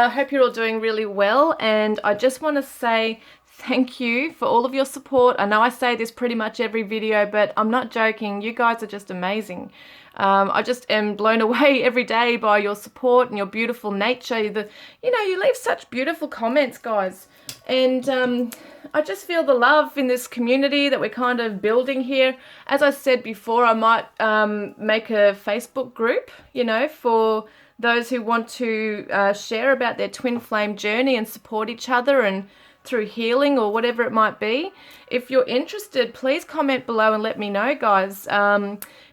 Hope you're all doing really well, and I just want to say thank you for all of your support. I know I say this pretty much every video, but I'm not joking. You guys are just amazing. I just am blown away every day by your support and your beautiful nature. You leave such beautiful comments, guys. And I just feel the love in this community that we're kind of building here. As I said before, I might make a Facebook group, for those who want to share about their twin flame journey and support each other and through healing or whatever it might be. If you're interested, please comment below and let me know, guys,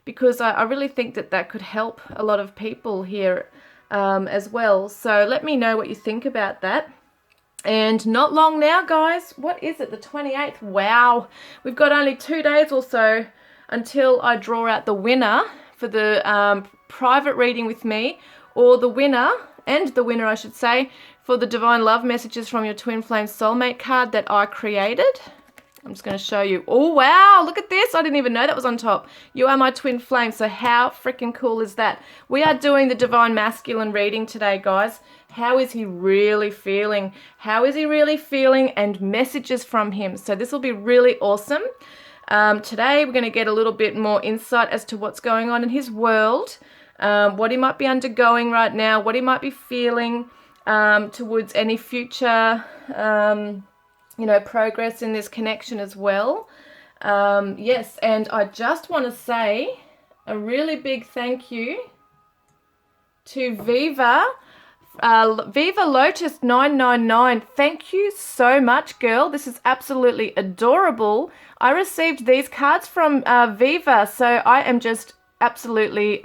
because I really think that could help a lot of people here as well. So let me know what you think about that. And not long now, guys. What is it? The 28th? Wow. We've got only 2 days or so until I draw out the winner for the private reading with me, or the winner, I should say, for the Divine Love Messages from Your Twin Flame Soulmate card that I created. I'm just going to show you. Oh, wow. Look at this. I didn't even know that was on top. You are my twin flame. So how freaking cool is that? We are doing the Divine Masculine reading today, guys. How is he really feeling? How is he really feeling? And messages from him. So this will be really awesome. Today, we're going to get a little bit more insight as to what's going on in his world, what he might be undergoing right now, what he might be feeling towards any future progress in this connection as well. Yes, and I just want to say a really big thank you to Viva, Viva Lotus 999. Thank you so much, girl. This is absolutely adorable. I received these cards from Viva, so I am just absolutely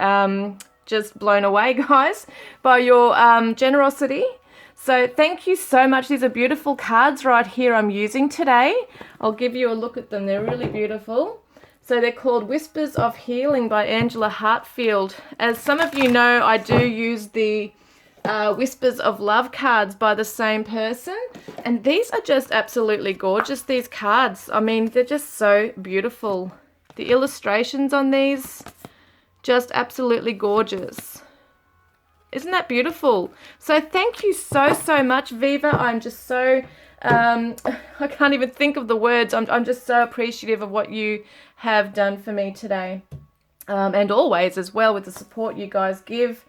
just blown away, guys, by your generosity. So thank you so much. These are beautiful cards right here I'm using today. I'll give you a look at them. They're really beautiful. So they're called Whispers of Healing by Angela Hartfield. As some of you know, I do use the Whispers of Love cards by the same person. And these are just absolutely gorgeous, these cards. I mean, they're just so beautiful. The illustrations on these, just absolutely gorgeous. Isn't that beautiful? So thank you so much, Viva. I'm just so, I can't even think of the words. I'm just so appreciative of what you have done for me today. And always as well, with the support you guys give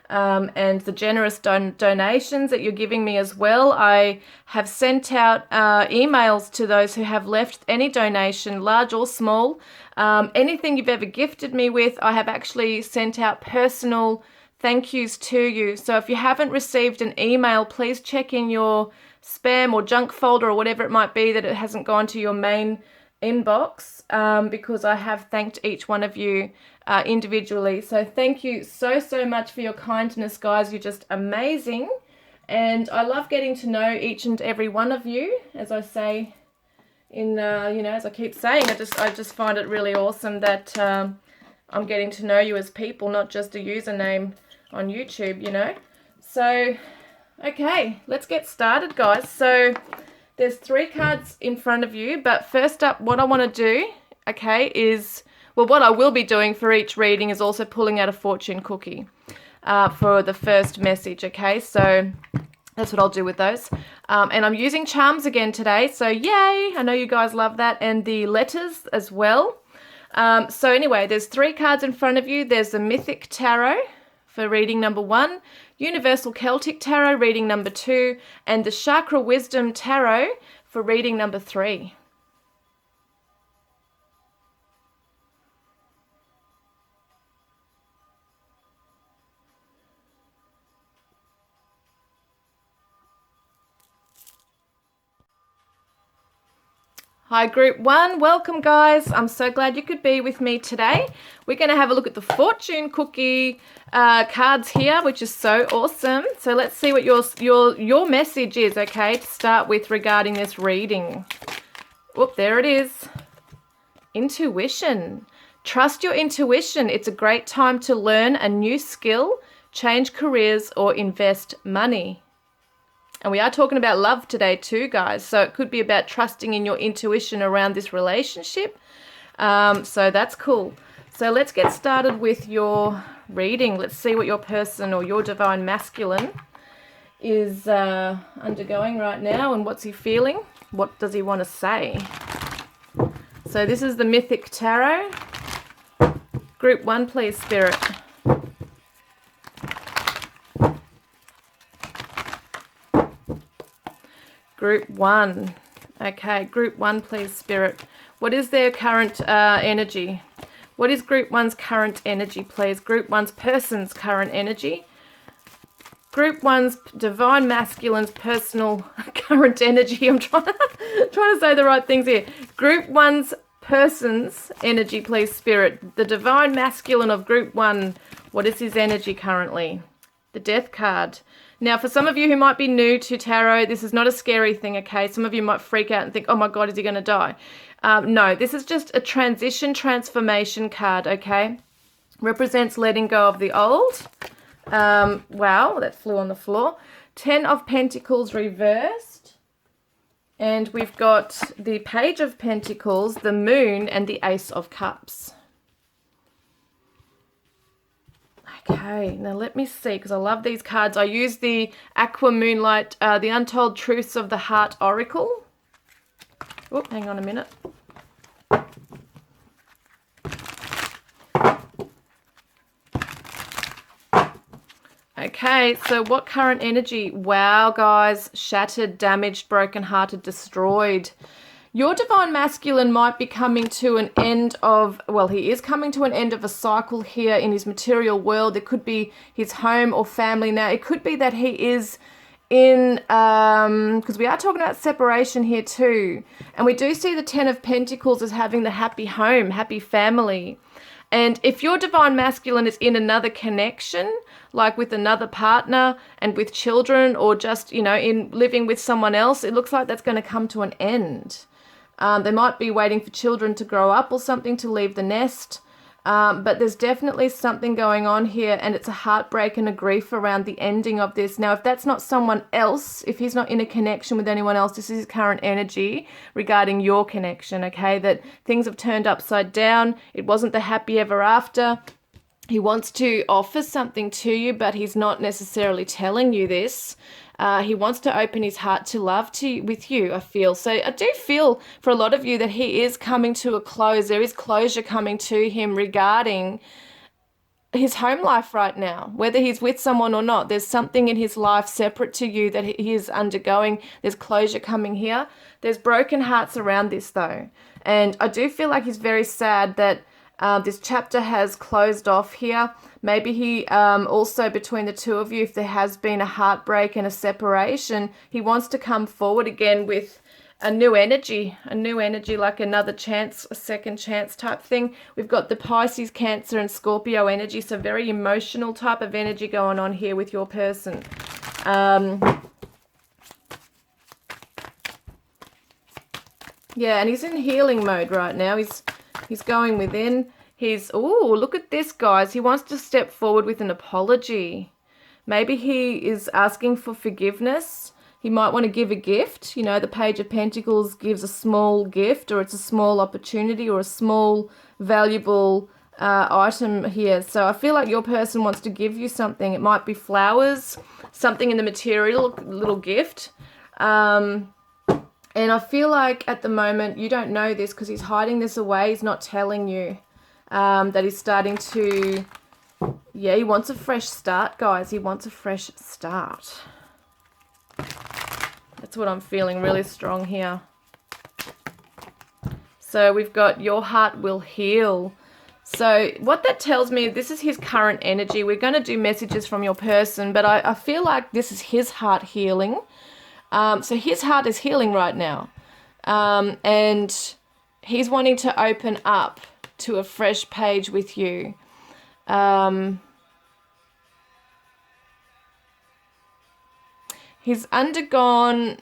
and the generous donations that you're giving me as well. I have sent out emails to those who have left any donation, large or small. Anything you've ever gifted me with, I have actually sent out personal thank yous to you. So if you haven't received an email, please check in your spam or junk folder or whatever it might be that it hasn't gone to your main inbox, because I have thanked each one of you individually. So thank you so much for your kindness, guys. You're just amazing. And I love getting to know each and every one of you, as I say in, as I keep saying, I just find it really awesome that I'm getting to know you as people, not just a username on YouTube, So, okay, let's get started, guys. So there's 3 cards in front of you, but first up, what I want to do, okay, is, well, what I will be doing for each reading is also pulling out a fortune cookie for the first message, okay? So that's what I'll do with those. And I'm using charms again today, so yay! I know you guys love that, and the letters as well. So anyway, there's 3 cards in front of you. There's the Mythic Tarot for reading number 1, Universal Celtic Tarot reading number 2, and the Chakra Wisdom Tarot for reading number 3. Hi Group 1, welcome guys. I'm so glad you could be with me today. We're going to have a look at the fortune cookie cards here, which is so awesome. So let's see what your message is, okay, to start with regarding this reading. Whoop, there it is. Intuition. Trust your intuition. It's a great time to learn a new skill, change careers, or invest money. And we are talking about love today too, guys. So it could be about trusting in your intuition around this relationship. So that's cool. So let's get started with your reading. Let's see what your person or your divine masculine is undergoing right now and what's he feeling. What does he want to say? So this is the Mythic Tarot. Group 1, please, Spirit. Group 1. Okay, Group 1, please, Spirit. What is their current energy? What is Group 1's current energy, please? Group 1's person's current energy. Group 1's Divine Masculine's personal current energy. I'm trying to say the right things here. Group 1's person's energy, please, Spirit. The Divine Masculine of Group 1, what is his energy currently? The Death card. Now, for some of you who might be new to tarot, this is not a scary thing, okay? Some of you might freak out and think, oh my God, is he going to die? No, this is just a transition, transformation card, okay? Represents letting go of the old. Wow, that flew on the floor. 10 of Pentacles reversed. And we've got the Page of Pentacles, the Moon, and the Ace of Cups. Okay, now let me see, because I love these cards. I use the Aqua Moonlight, the Untold Truths of the Heart Oracle. Oh, hang on a minute. Okay, so what current energy? Wow, guys, shattered, damaged, broken-hearted, destroyed. Your Divine Masculine might be coming to an end of, well, he is coming to an end of a cycle here in his material world. It could be his home or family now. It could be that he is in, because we are talking about separation here too. And we do see the 10 of Pentacles as having the happy home, happy family. And if your Divine Masculine is in another connection, like with another partner and with children, or just, you know, in living with someone else, it looks like that's going to come to an end. They might be waiting for children to grow up or something to leave the nest. But there's definitely something going on here, and it's a heartbreak and a grief around the ending of this. Now, if that's not someone else, if he's not in a connection with anyone else, this is his current energy regarding your connection, okay? That things have turned upside down. It wasn't the happy ever after. He wants to offer something to you, but he's not necessarily telling you this. He wants to open his heart to love with you, I feel. So I do feel for a lot of you that he is coming to a close. There is closure coming to him regarding his home life right now, whether he's with someone or not. There's something in his life separate to you that he is undergoing. There's closure coming here. There's broken hearts around this, though. And I do feel like he's very sad that this chapter has closed off here. Maybe he also, between the two of you, if there has been a heartbreak and a separation, he wants to come forward again with a new energy like another chance, a second chance type thing. We've got the Pisces, Cancer, and Scorpio energy, so very emotional type of energy going on here with your person. Yeah, and he's in healing mode right now. He's going within. Oh, look at this, guys. He wants to step forward with an apology. Maybe he is asking for forgiveness. He might want to give a gift. You know, the Page of Pentacles gives a small gift, or it's a small opportunity, or a small valuable item here. So I feel like your person wants to give you something. It might be flowers, something in the material, little gift. And I feel like at the moment you don't know this because he's hiding this away. He's not telling you that he's starting to, yeah, he wants a fresh start, guys. He wants a fresh start. That's what I'm feeling really strong here. So we've got your heart will heal. So what that tells me, this is his current energy. We're going to do messages from your person, but I feel like this is his heart healing. So his heart is healing right now. And he's wanting to open up to a fresh page with you. He's undergone,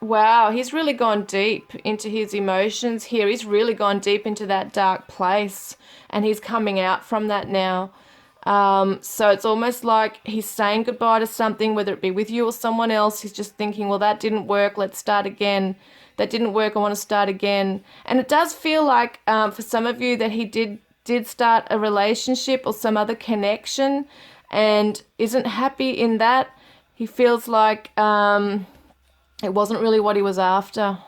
wow, he's really gone deep into his emotions here. He's really gone deep into that dark place, and he's coming out from that now. So it's almost like he's saying goodbye to something, whether it be with you or someone else. He's just thinking, well, that didn't work. Let's start again. That didn't work. I want to start again. And it does feel like for some of you that he did start a relationship or some other connection and isn't happy in that. He feels like it wasn't really what he was after.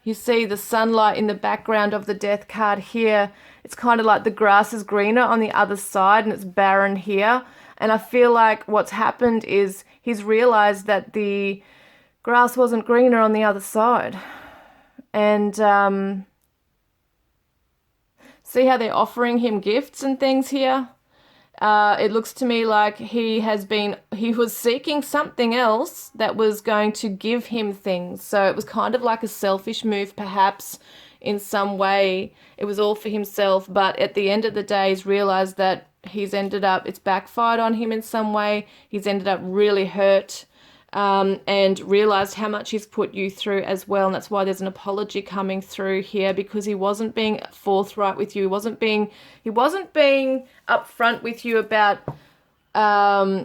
You see the sunlight in the background of the death card here. It's kind of like the grass is greener on the other side and it's barren here. And I feel like what's happened is he's realized that the grass wasn't greener on the other side. And see how they're offering him gifts and things here? It looks to me like he was seeking something else that was going to give him things. So it was kind of like a selfish move, perhaps, in some way. It was all for himself, but at the end of the day, he's realized that it's backfired on him in some way. He's ended up really hurt, and realized how much he's put you through as well. And that's why there's an apology coming through here, because he wasn't being forthright with you. He wasn't being upfront with you about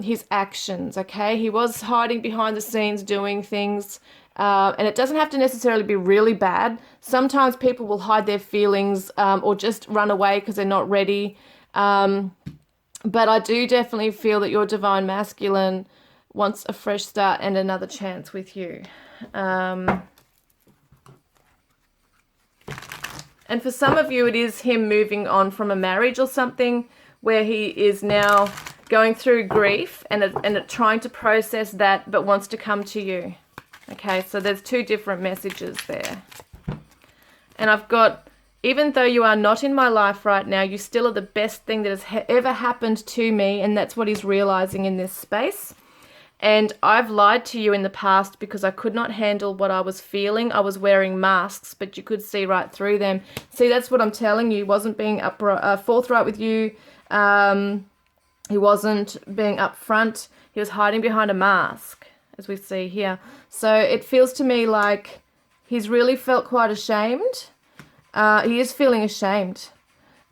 his actions, okay? He was hiding behind the scenes doing things, and it doesn't have to necessarily be really bad. Sometimes people will hide their feelings or just run away because they're not ready. But I do definitely feel that your divine masculine wants a fresh start and another chance with you. And for some of you, it is him moving on from a marriage or something where he is now going through grief and trying to process that, but wants to come to you. Okay, so there's two different messages there. And I've got, even though you are not in my life right now, you still are the best thing that has ever happened to me. And that's what he's realizing in this space. And I've lied to you in the past because I could not handle what I was feeling. I was wearing masks, but you could see right through them. See, that's what I'm telling you. He wasn't being forthright with you. He wasn't being upfront. He was hiding behind a mask, as we see here. So it feels to me like he's really felt quite ashamed. He is feeling ashamed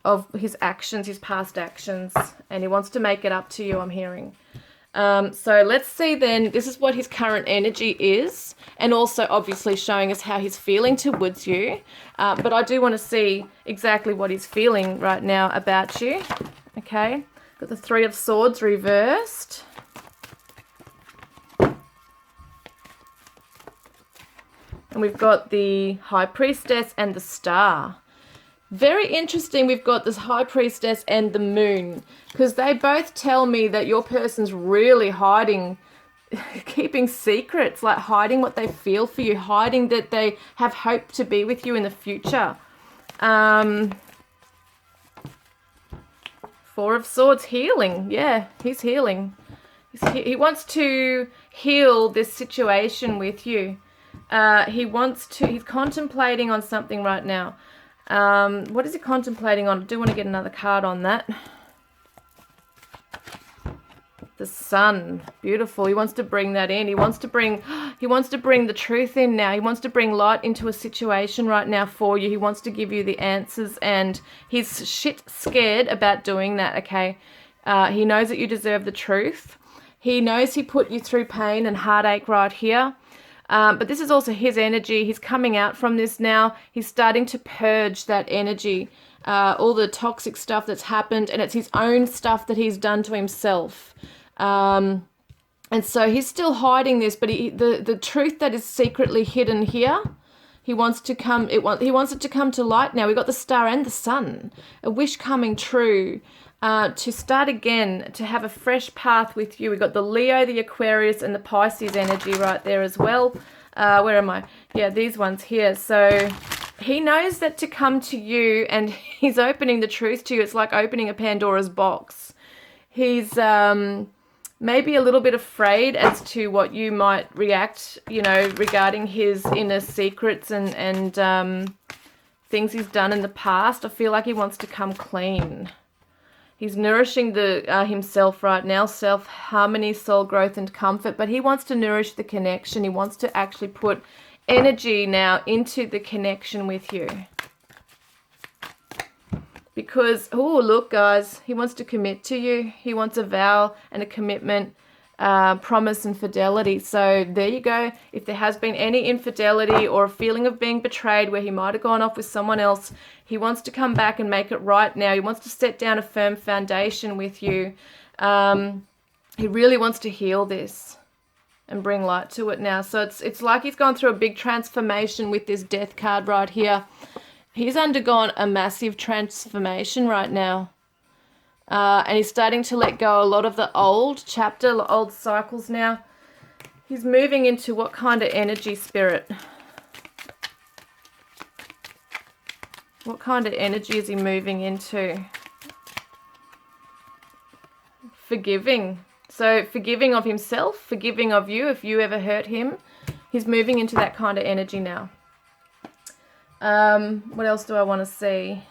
of his actions, his past actions, and he wants to make it up to you, I'm hearing. So let's see then, this is what his current energy is, and also obviously showing us how he's feeling towards you. But I do want to see exactly what he's feeling right now about you. Okay, got the Three of Swords reversed. And we've got the High Priestess and the Star. Very interesting, we've got this High Priestess and the Moon, because they both tell me that your person's really hiding, keeping secrets, like hiding what they feel for you, hiding that they have hope to be with you in the future. Four of Swords, healing. Yeah, he's healing. He wants to heal this situation with you. He's contemplating on something right now. What is he contemplating on? I do want to get another card on that. The Sun, beautiful. He wants to bring that in. He wants to bring the truth in now. He wants to bring light into a situation right now for you. He wants to give you the answers, and he's shit scared about doing that, okay? He knows that you deserve the truth. He knows he put you through pain and heartache right here. But this is also his energy. He's coming out from this now. He's starting to purge that energy, all the toxic stuff that's happened, and it's his own stuff that he's done to himself. And so he's still hiding this, but the truth that is secretly hidden here, he wants it to come to light now. We've got the Star and the Sun, a wish coming true. To start again, to have a fresh path with you. We've got the Leo, the Aquarius, and the Pisces energy right there as well. Where am I? Yeah, these ones here. So he knows that to come to you, and he's opening the truth to you. It's like opening a Pandora's box. He's maybe a little bit afraid as to what you might react, regarding his inner secrets and things he's done in the past. I feel like he wants to come clean. He's nourishing himself right now, self-harmony, soul growth, and comfort. But he wants to nourish the connection. He wants to actually put energy now into the connection with you. Because, oh, look, guys, he wants to commit to you. He wants a vow and a commitment, promise and fidelity. So there you go. If there has been any infidelity or a feeling of being betrayed where he might have gone off with someone else, he wants to come back and make it right now. He wants to set down a firm foundation with you. He really wants to heal this and bring light to it now. So it's like he's gone through a big transformation with this death card right here. He's undergone a massive transformation right now. And he's starting to let go a lot of the old chapter, old cycles now. He's moving into what kind of energy, Spirit? What kind of energy is he moving into? Forgiving. So forgiving of himself, forgiving of you if you ever hurt him. He's moving into that kind of energy now. What else do I want to see?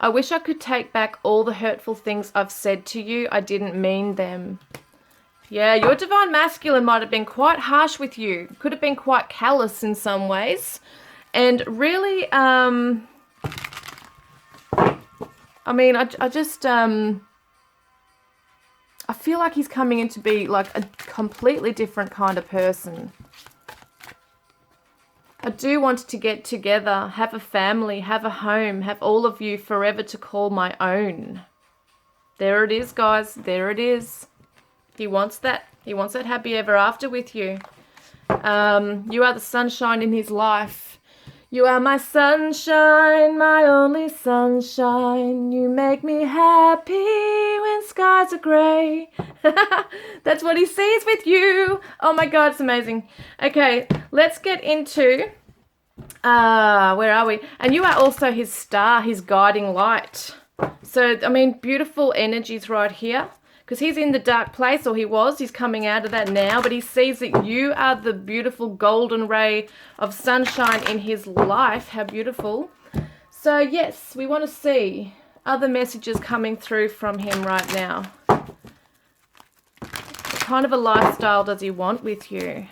I wish I could take back all the hurtful things I've said to you. I didn't mean them. Yeah, your divine masculine might have been quite harsh with you. Could have been quite callous in some ways. And really, I mean, I just, I feel like he's coming in to be like a completely different kind of person. I do want to get together, have a family, have a home, have all of you forever to call my own. There it is, guys. There it is. He wants that. He wants that happy ever after with you. You are the sunshine in his life. You are my sunshine, my only sunshine. You make me happy when skies are grey. That's what he sees with you. Oh my God, it's amazing. Okay, let's get into, where are we? And you are also his star, his guiding light. So, I mean, beautiful energies right here. Because he's in the dark place, or he was. He's coming out of that now. But he sees that you are the beautiful golden ray of sunshine in his life. How beautiful. So, yes, we want to see other messages coming through from him right now. What kind of a lifestyle does he want with you?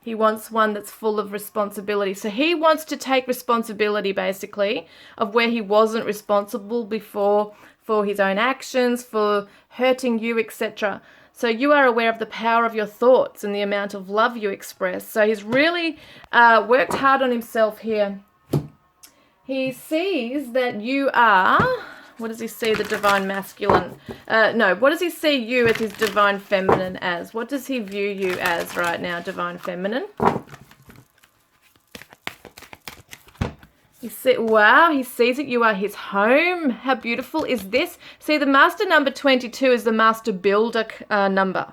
He wants one that's full of responsibility. So he wants to take responsibility, basically, of where he wasn't responsible before, for his own actions, for hurting you, etc. So you are aware of the power of your thoughts and the amount of love you express. So he's really worked hard on himself here. He sees that you are, what does he see the divine masculine? What does he see you as his divine feminine as? What does he view you as right now, divine feminine? Wow, he sees that you are his home. How beautiful is this? See, the master number 22 is the master builder number.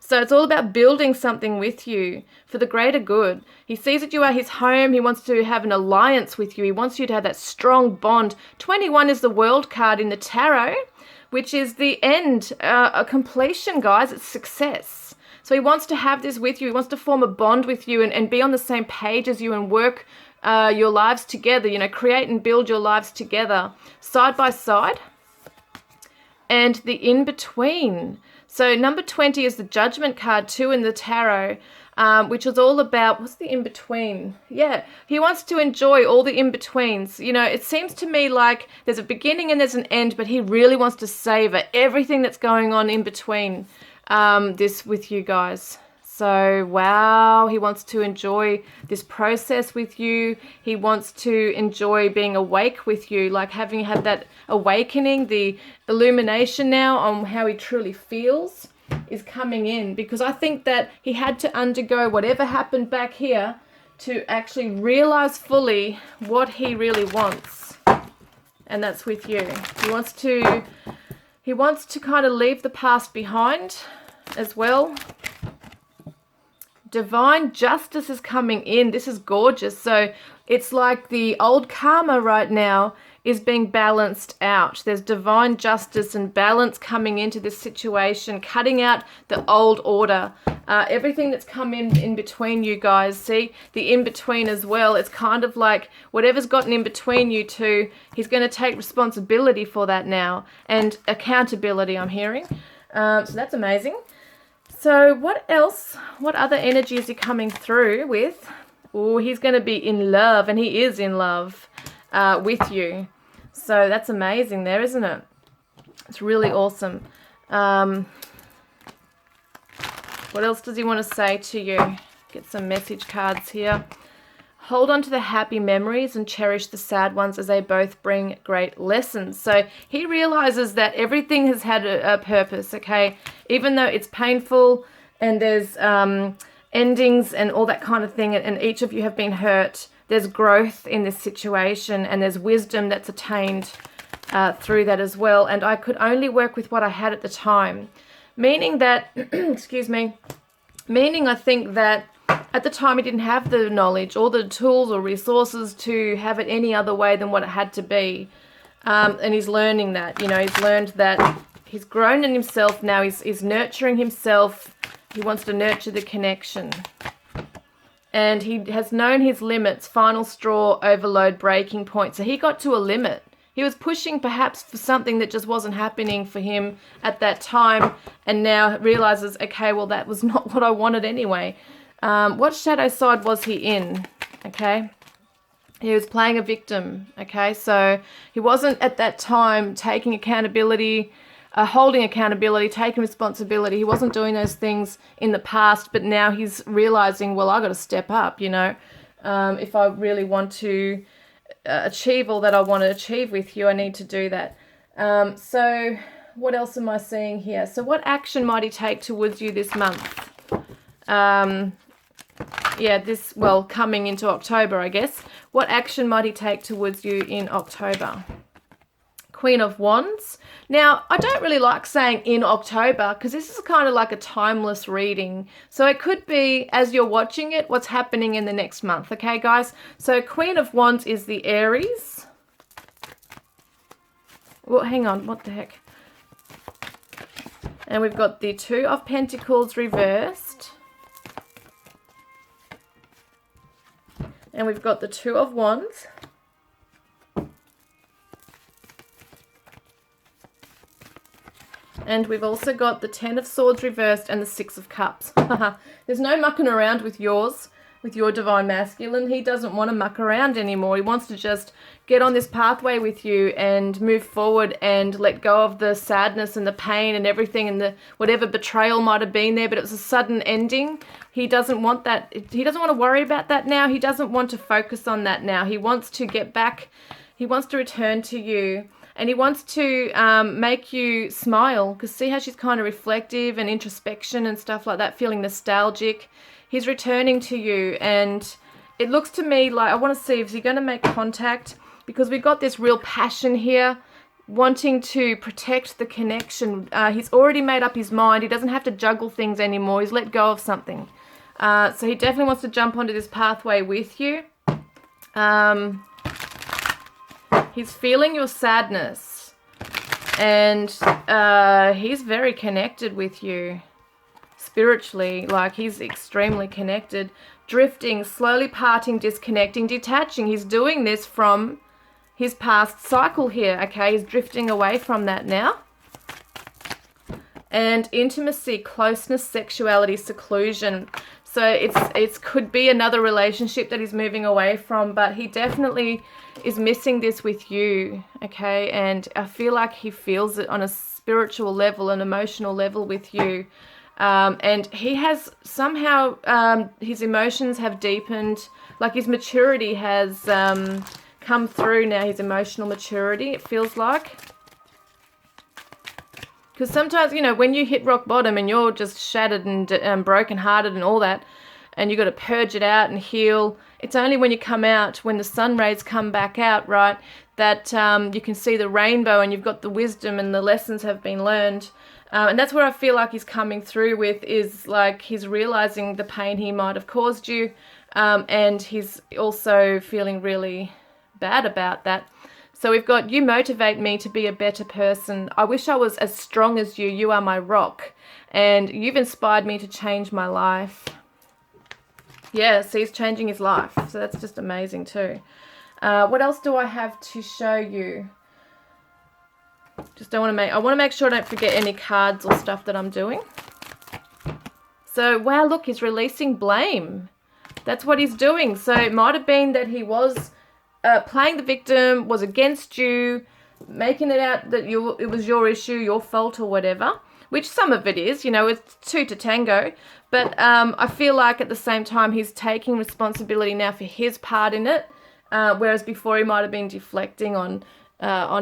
So it's all about building something with you for the greater good. He sees that you are his home. He wants to have an alliance with you. He wants you to have that strong bond. 21 is the world card in the tarot, which is the end, a completion, guys. It's success. So he wants to have this with you. He wants to form a bond with you and be on the same page as you and work your lives together, you know, create and build your lives together side by side. And the in-between. So number 20 is the judgment card too in the tarot, which is all about, what's the in-between? Yeah, he wants to enjoy all the in-betweens. You know, it seems to me like there's a beginning and there's an end, but he really wants to savor everything that's going on in between this with you guys. So, wow, he wants to enjoy this process with you. He wants to enjoy being awake with you, like having had that awakening, the illumination now on how he truly feels is coming in. Because I think that he had to undergo whatever happened back here to actually realize fully what he really wants. And that's with you. He wants to kind of leave the past behind as well. Divine justice is coming in. This is gorgeous. So it's like the old karma right now is being balanced out. There's divine justice and balance coming into this situation, cutting out the old order. Everything that's come in between you guys. See, the in-between as well. It's kind of like whatever's gotten in between you two, he's going to take responsibility for that now. And accountability, I'm hearing. So that's amazing. So what else? What other energy is he coming through with? Oh, he's going to be in love, and he is in love with you. So that's amazing there, isn't it? It's really awesome. What else does he want to say to you? Get some message cards here. Hold on to the happy memories and cherish the sad ones as they both bring great lessons. So he realizes that everything has had a purpose, okay? Even though it's painful and there's endings and all that kind of thing, and each of you have been hurt, there's growth in this situation and there's wisdom that's attained through that as well. And I could only work with what I had at the time. Meaning that, excuse me, meaning I think that at the time he didn't have the knowledge or the tools or resources to have it any other way than what it had to be. And he's learning that, you know, he's learned that he's grown in himself now. He's nurturing himself. He wants to nurture the connection. And he has known his limits, final straw, overload, breaking point. So he got to a limit. He was pushing perhaps for something that just wasn't happening for him at that time. And now realizes, okay, well, that was not what I wanted anyway. What shadow side was he in? Okay. He was playing a victim. Okay. So he wasn't at that time taking accountability, holding accountability, taking responsibility. He wasn't doing those things in the past, but now he's realizing, well, I got to step up, you know, if I really want to achieve all that I want to achieve with you, I need to do that. So what else am I seeing here? So what action might he take towards you this month? Coming into October, I guess. What action might he take towards you in October? Queen of Wands. Now, I don't really like saying in October because this is kind of like a timeless reading. So it could be, as you're watching it, what's happening in the next month. Okay, guys? So Queen of Wands is the Aries. Well, hang on. What the heck? And we've got the Two of Pentacles reversed. And we've got the Two of Wands. And we've also got the Ten of Swords reversed and the Six of Cups. There's no mucking around with yours, with your Divine Masculine. He doesn't want to muck around anymore. He wants to just get on this pathway with you and move forward and let go of the sadness and the pain and everything and the whatever betrayal might have been there, but it was a sudden ending. He doesn't want that. He doesn't want to worry about that now. He doesn't want to focus on that now. He wants to get back. He wants to return to you. And he wants to make you smile, because see how she's kind of reflective and introspection and stuff like that, feeling nostalgic. He's returning to you, and it looks to me like, I want to see if he's going to make contact, because we've got this real passion here, wanting to protect the connection. He's already made up his mind. He doesn't have to juggle things anymore. He's let go of something. So he definitely wants to jump onto this pathway with you. He's feeling your sadness, and he's very connected with you spiritually. Like, he's extremely connected, drifting, slowly parting, disconnecting, detaching. He's doing this from his past cycle here, okay? He's drifting away from that now. And intimacy, closeness, sexuality, seclusion. So it could be another relationship that he's moving away from, but he definitely is missing this with you, okay? And I feel like he feels it on a spiritual level, an emotional level with you. And he has somehow, his emotions have deepened, like his maturity has come through now, his emotional maturity, it feels like. Because sometimes, you know, when you hit rock bottom and you're just shattered and brokenhearted and all that, and you've got to purge it out and heal, it's only when you come out, when the sun rays come back out, right, that you can see the rainbow and you've got the wisdom and the lessons have been learned. And that's where I feel like he's coming through with, is like he's realizing the pain he might have caused you, and he's also feeling really bad about that. So we've got, you motivate me to be a better person. I wish I was as strong as you. You are my rock. And you've inspired me to change my life. Yeah, so he's changing his life. So that's just amazing too. What else do I have to show you? I want to make sure I don't forget any cards or stuff that I'm doing. So, wow, look, he's releasing blame. That's what he's doing. So it might have been that he was playing the victim, was against you, making it out that it was your issue, your fault or whatever. which some of it is, you know, it's two to tango. But I feel like at the same time he's taking responsibility now for his part in it, whereas before he might have been deflecting on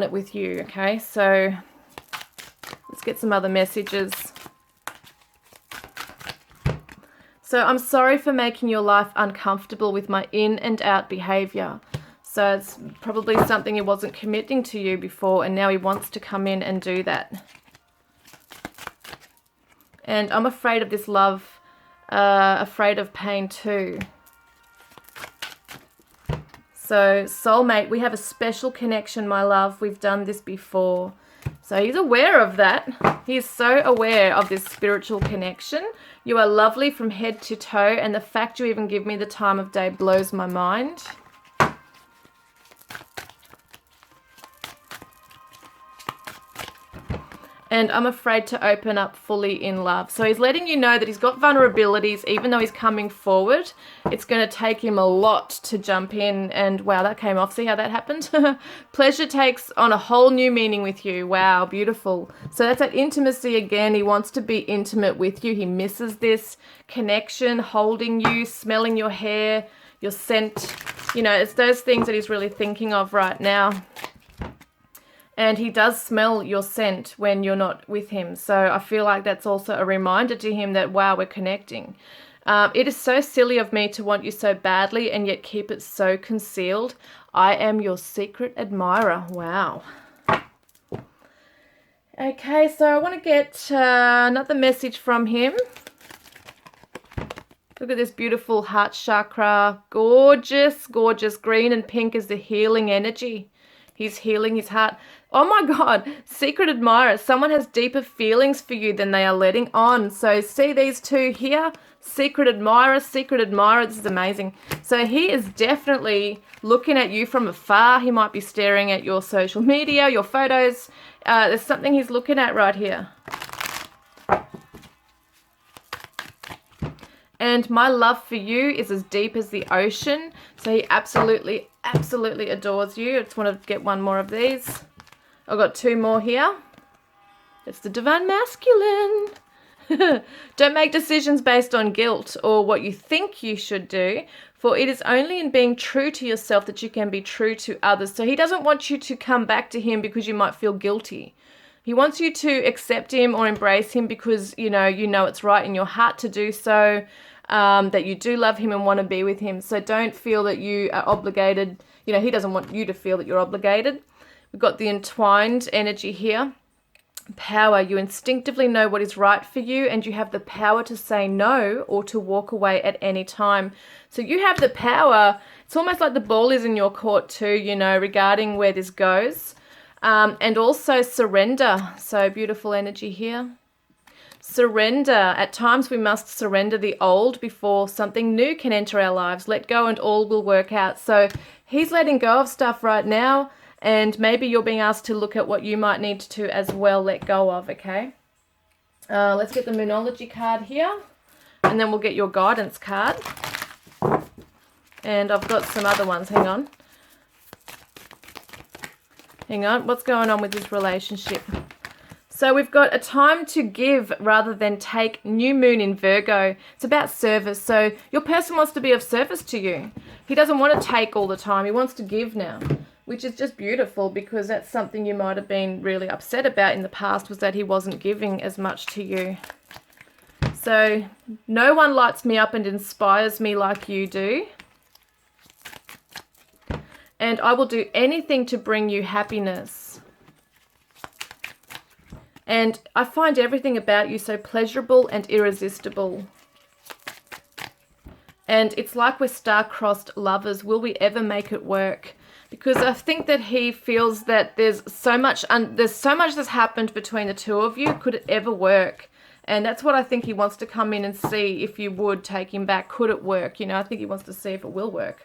it with you, okay? So let's get some other messages. So I'm sorry for making your life uncomfortable with my in and out behavior. So it's probably something he wasn't committing to you before, and now he wants to come in and do that. And I'm afraid of this love, afraid of pain too. So soulmate, we have a special connection, my love. We've done this before. So he's aware of that. He is so aware of this spiritual connection. You are lovely from head to toe, and the fact you even give me the time of day blows my mind. And I'm afraid to open up fully in love. So he's letting you know that he's got vulnerabilities, even though he's coming forward. It's going to take him a lot to jump in. And wow, that came off. See how that happened? Pleasure takes on a whole new meaning with you. Wow, beautiful. So that's that intimacy again. He wants to be intimate with you. He misses this connection, holding you, smelling your hair, your scent. You know, it's those things that he's really thinking of right now. And he does smell your scent when you're not with him. So I feel like that's also a reminder to him that, wow, we're connecting. It is so silly of me to want you so badly and yet keep it so concealed. I am your secret admirer. Wow. Okay, so I want to get another message from him. Look at this beautiful heart chakra. Gorgeous, gorgeous. Green and pink is the healing energy. He's healing his heart. Oh my God, secret admirer. Someone has deeper feelings for you than they are letting on. So see these two here? Secret admirer, secret admirer. This is amazing. So he is definitely looking at you from afar. He might be staring at your social media, your photos. There's something he's looking at right here. And my love for you is as deep as the ocean. So he absolutely, absolutely adores you. I just want to get one more of these. I've got two more here. It's the Divine Masculine. Don't make decisions based on guilt or what you think you should do, for it is only in being true to yourself that you can be true to others. So he doesn't want you to come back to him because you might feel guilty. He wants you to accept him or embrace him because you know it's right in your heart to do so, that you do love him and want to be with him. So don't feel that you are obligated. You know, he doesn't want you to feel that you're obligated. We've got the entwined energy here. Power. You instinctively know what is right for you, and you have the power to say no or to walk away at any time. So you have the power. It's almost like the ball is in your court too, you know, regarding where this goes. And also surrender. So beautiful energy here. Surrender. At times we must surrender the old before something new can enter our lives. Let go and all will work out. So he's letting go of stuff right now. And maybe you're being asked to look at what you might need to as well let go of, okay? Let's get the Moonology card here. And then we'll get your guidance card. And I've got some other ones. Hang on. Hang on. What's going on with this relationship? So we've got a time to give rather than take. New moon in Virgo. It's about service. So your person wants to be of service to you. He doesn't want to take all the time. He wants to give now, which is just beautiful because that's something you might have been really upset about in the past, was that he wasn't giving as much to you. So no one lights me up and inspires me like you do. And I will do anything to bring you happiness. And I find everything about you so pleasurable and irresistible. And it's like we're star-crossed lovers. Will we ever make it work? Because I think that he feels that there's so much that's happened between the two of you. Could it ever work? And that's what I think he wants to come in and see if you would take him back. Could it work? You know, I think he wants to see if it will work.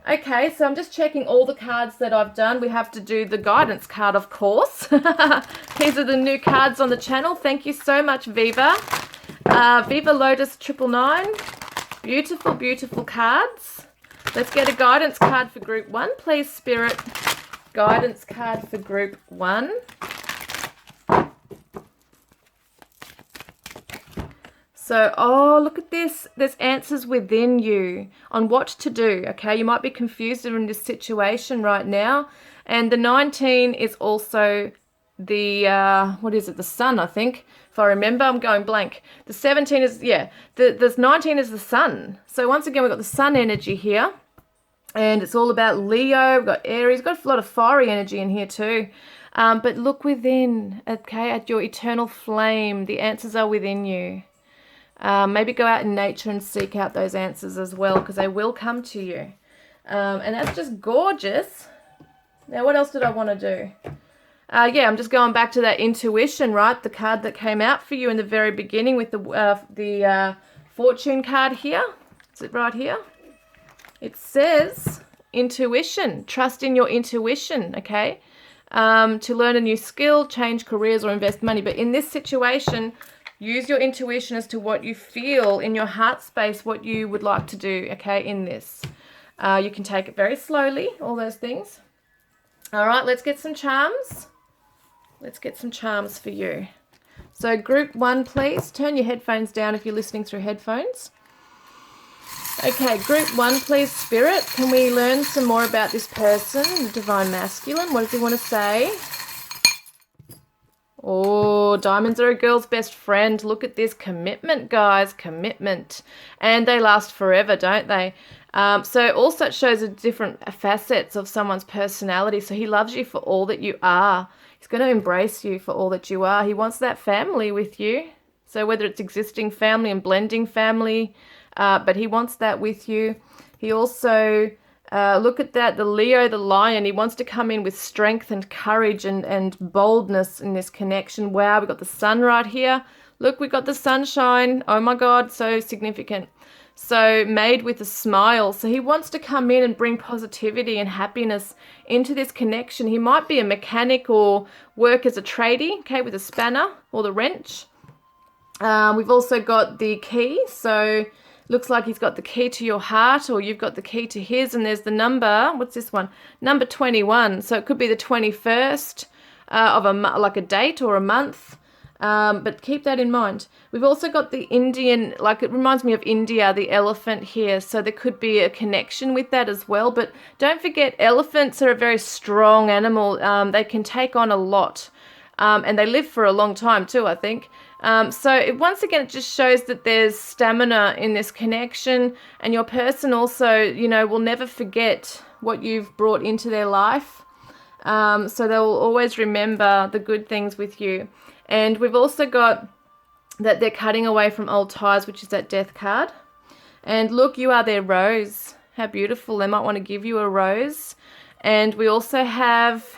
Okay, so I'm just checking all the cards that I've done. We have to do the guidance card, of course. These are the new cards on the channel. Thank you so much, Viva. Viva Lotus 999. Beautiful, beautiful cards. Let's get a guidance card for group 1, please, Spirit. Guidance card for group 1. So, oh, look at this. There's answers within you on what to do, okay? You might be confused in this situation right now. And the 19 is also the, what is it? The sun, I think. If I remember, I'm going blank. The 17 is, yeah, the 19 is the sun. So once again, we've got the sun energy here. And it's all about Leo. We've got Aries. We've got a lot of fiery energy in here too. But look within, okay, at your eternal flame. The answers are within you. Maybe go out in nature and seek out those answers as well, because they will come to you. And that's just gorgeous. Now, what else did I want to do? Yeah, I'm just going back to that intuition, right? The card that came out for you in the very beginning with the fortune card here. Is it right here? It says intuition. Trust in your intuition, okay? To learn a new skill, change careers, or invest money. But in this situation, use your intuition as to what you feel in your heart space, what you would like to do, okay, in this. You can take it very slowly, all those things. All right, let's get some charms. Let's get some charms for you. So group 1, please. Turn your headphones down if you're listening through headphones. Okay, group 1, please, Spirit. Can we learn some more about this person, the Divine Masculine? What does he want to say? Oh, diamonds are a girl's best friend. Look at this commitment, guys. Commitment. And they last forever, don't they? So also it shows the different facets of someone's personality. So he loves you for all that you are. He's going to embrace you for all that you are. He wants that family with you. So whether it's existing family and blending family, but he wants that with you. He also... look at that, the Leo, the lion. He wants to come in with strength and courage and boldness in this connection. Wow, we've got the sun right here. Look, we've got the sunshine. Oh my God, so significant. So made with a smile. So he wants to come in and bring positivity and happiness into this connection. He might be a mechanic or work as a tradie, okay, with a spanner or the wrench. We've also got the key. So looks like he's got the key to your heart, or you've got the key to his, and there's the number. What's this one? Number 21. So it could be the 21st of like a date or a month. But keep that in mind. We've also got the Indian, like it reminds me of India, the elephant here. So there could be a connection with that as well. But don't forget, elephants are a very strong animal. They can take on a lot. And they live for a long time too, I think. Once again, it just shows that there's stamina in this connection, and your person also, you know, will never forget what you've brought into their life. So they will always remember the good things with you. And we've also got that they're cutting away from old ties, which is that death card. And look, you are their rose. How beautiful. They might want to give you a rose. And we also have,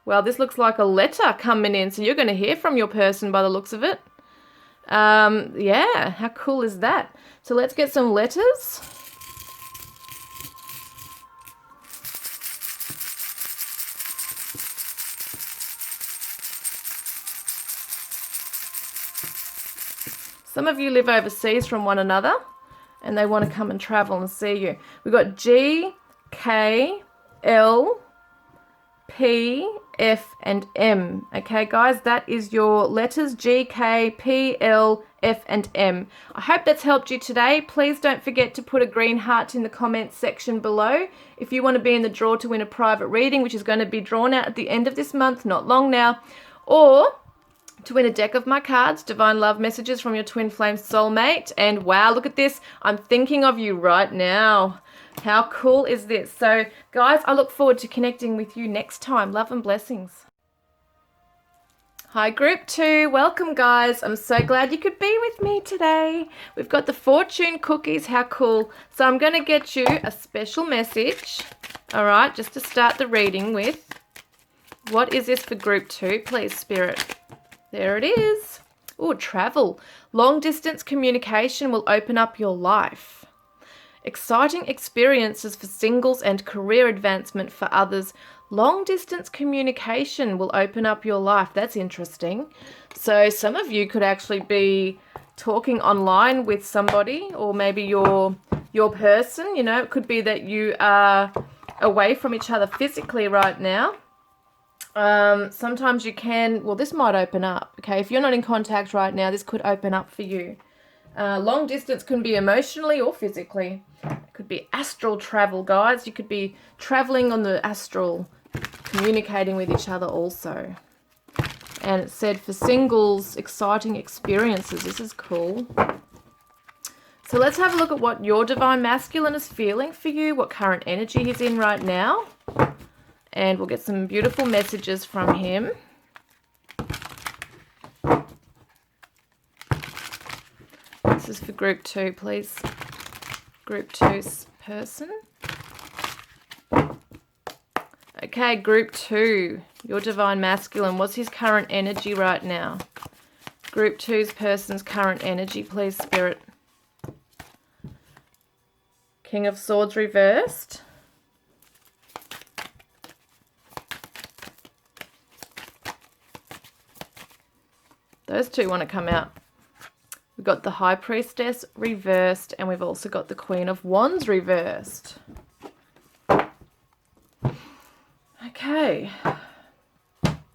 well, this looks like a letter coming in. So you're going to hear from your person by the looks of it. Yeah, how cool is that? So let's get some letters. Some of you live overseas from one another and they want to come and travel and see you. We've got G, K, L, P, F, and M. Okay, guys, that is your letters G, K, P, L, F, and M. I hope that's helped you today. Please don't forget to put a green heart in the comments section below if you want to be in the draw to win a private reading, which is going to be drawn out at the end of this month, not long now, or to win a deck of my cards, Divine Love Messages from your Twin Flame Soulmate. And wow, look at this. I'm thinking of you right now. How cool is this? So, guys, I look forward to connecting with you next time. Love and blessings. Hi, Group 2. Welcome, guys. I'm so glad you could be with me today. We've got the fortune cookies. How cool. So I'm going to get you a special message, all right, just to start the reading with. What is this for Group 2? Please, Spirit. There it is. Oh, travel. Long distance communication will open up your life. Exciting experiences for singles and career advancement for others. Long distance communication will open up your life. That's interesting. So some of you could actually be talking online with somebody, or maybe your person, you know, it could be that you are away from each other physically right now. Sometimes you can, well, this might open up, okay? If you're not in contact right now, this could open up for you. Long distance can be emotionally or physically. It could be astral travel, guys. You could be traveling on the astral, communicating with each other also. And it said for singles, exciting experiences. This is cool. So let's have a look at what your divine masculine is feeling for you, what current energy he's in right now. And we'll get some beautiful messages from him. This is for group 2, please. Group 2's person. Okay, group 2, your divine masculine. What's his current energy right now? Group 2's person's current energy, please, Spirit. King of Swords reversed. Those two want to come out. We've got the High Priestess reversed, and we've also got the Queen of Wands reversed. Okay.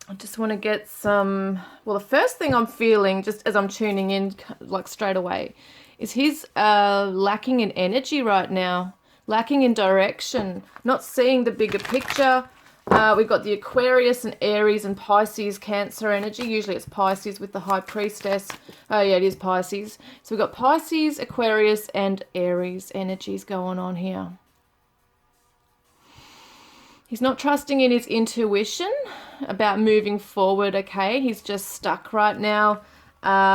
I just want to get some... Well, the first thing I'm feeling, just as I'm tuning in, like straight away, is he's lacking in energy right now. Lacking in direction. Not seeing the bigger picture. We've got the Aquarius and Aries and Pisces Cancer energy. Usually it's Pisces with the High Priestess. Oh yeah, it is Pisces. So we've got Pisces, Aquarius and Aries energies going on here. He's not trusting in his intuition about moving forward, okay? He's just stuck right now.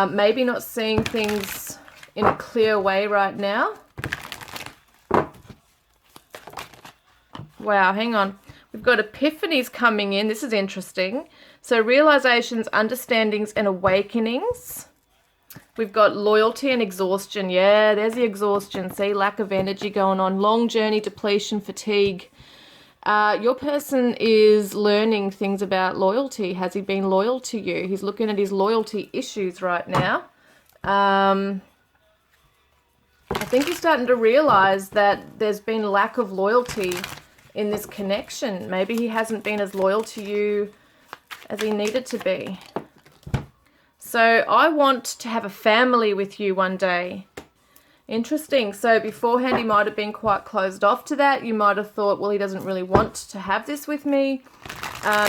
Maybe not seeing things in a clear way right now. Wow, hang on. We've got epiphanies coming in. This is interesting. So realizations, understandings, and awakenings. We've got loyalty and exhaustion. Yeah, there's the exhaustion. See, lack of energy going on. Long journey, depletion, fatigue. Your person is learning things about loyalty. Has he been loyal to you? He's looking at his loyalty issues right now. I think he's starting to realize that there's been lack of loyalty in this connection. Maybe he hasn't been as loyal to you as he needed to be. So I want to have a family with you one day. Interesting. So beforehand he might have been quite closed off to that. You might have thought, well, he doesn't really want to have this with me.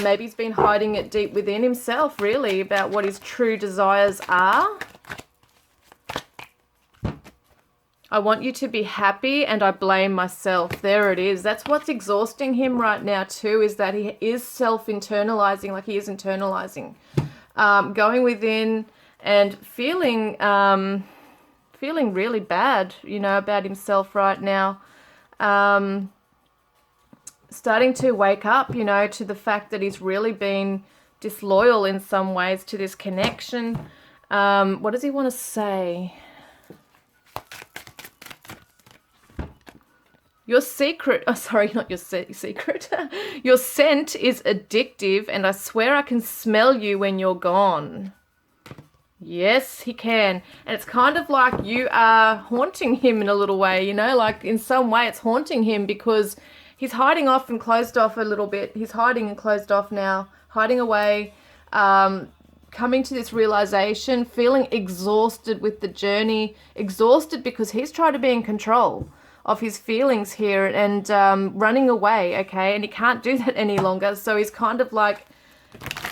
Maybe he's been hiding it deep within himself, really, about what his true desires are. I want you to be happy and I blame myself. There it is. That's what's exhausting him right now too, is that he is self-internalizing, like he is internalizing. Going within and feeling really bad, you know, about himself right now. Starting to wake up, you know, to the fact that he's really been disloyal in some ways to this connection. What does he want to say? Your secret, oh sorry, not your secret. Your scent is addictive and I swear I can smell you when you're gone. Yes, he can. And it's kind of like you are haunting him in a little way, you know, like in some way it's haunting him because he's hiding off and closed off a little bit. He's hiding and closed off now, hiding away, coming to this realization, feeling exhausted with the journey, exhausted because he's trying to be in control of his feelings here and running away, okay? And he can't do that any longer. So he's kind of like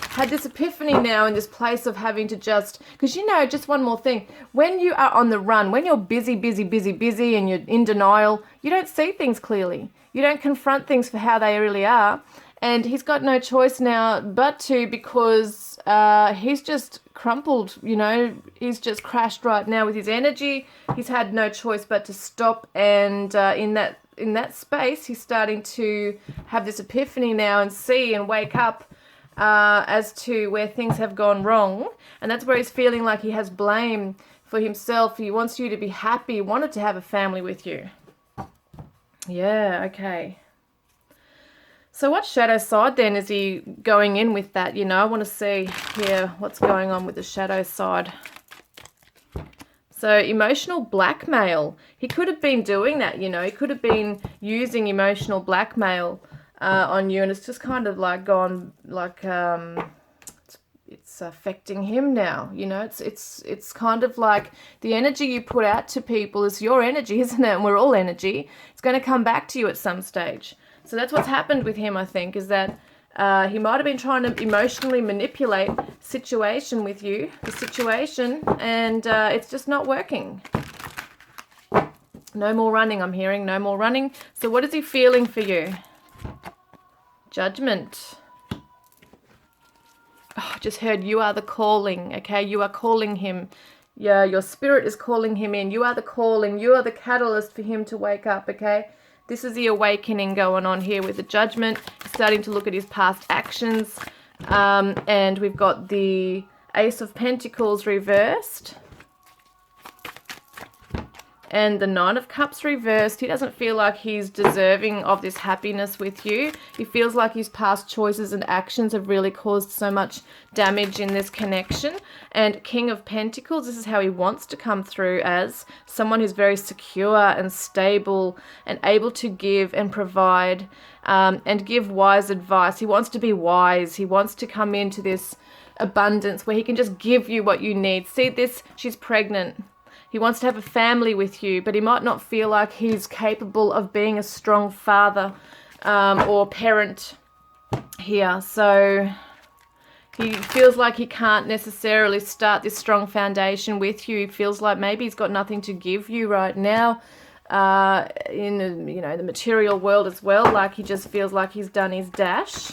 had this epiphany now in this place of having to just, because you know, just one more thing, when you are on the run, when you're busy and you're in denial, you don't see things clearly. You don't confront things for how they really are. And he's got no choice now but to, because he's just crumpled, you know, he's just crashed right now with his energy. He's had no choice but to stop, and in that space he's starting to have this epiphany now and see and wake up as to where things have gone wrong. And that's where he's feeling like he has blame for himself. He wants you to be happy, he wanted to have a family with you. Yeah, okay. So what shadow side then is he going in with that? You know, I want to see here what's going on with the shadow side. So emotional blackmail. He could have been doing that, you know. He could have been using emotional blackmail on you, and it's just kind of like gone like it's affecting him now. You know, it's kind of like the energy you put out to people is your energy, isn't it? And we're all energy. It's going to come back to you at some stage. So that's what's happened with him, I think, is that he might have been trying to emotionally manipulate the situation, and it's just not working. No more running, I'm hearing. No more running. So what is he feeling for you? Judgment. Oh, I just heard you are the calling, okay? You are calling him. Yeah, your spirit is calling him in. You are the calling. You are the catalyst for him to wake up, okay? This is the awakening going on here with the Judgment. He's starting to look at his past actions. And we've got the Ace of Pentacles reversed. And the Nine of Cups reversed. He doesn't feel like he's deserving of this happiness with you. He feels like his past choices and actions have really caused so much damage in this connection. And King of Pentacles, this is how he wants to come through, as someone who's very secure and stable and able to give and provide and give wise advice. He wants to be wise. He wants to come into this abundance where he can just give you what you need. See this? She's pregnant. He wants to have a family with you, but he might not feel like he's capable of being a strong father or parent here. So he feels like he can't necessarily start this strong foundation with you. He feels like maybe he's got nothing to give you right now in the material world as well. Like he just feels like he's done his dash.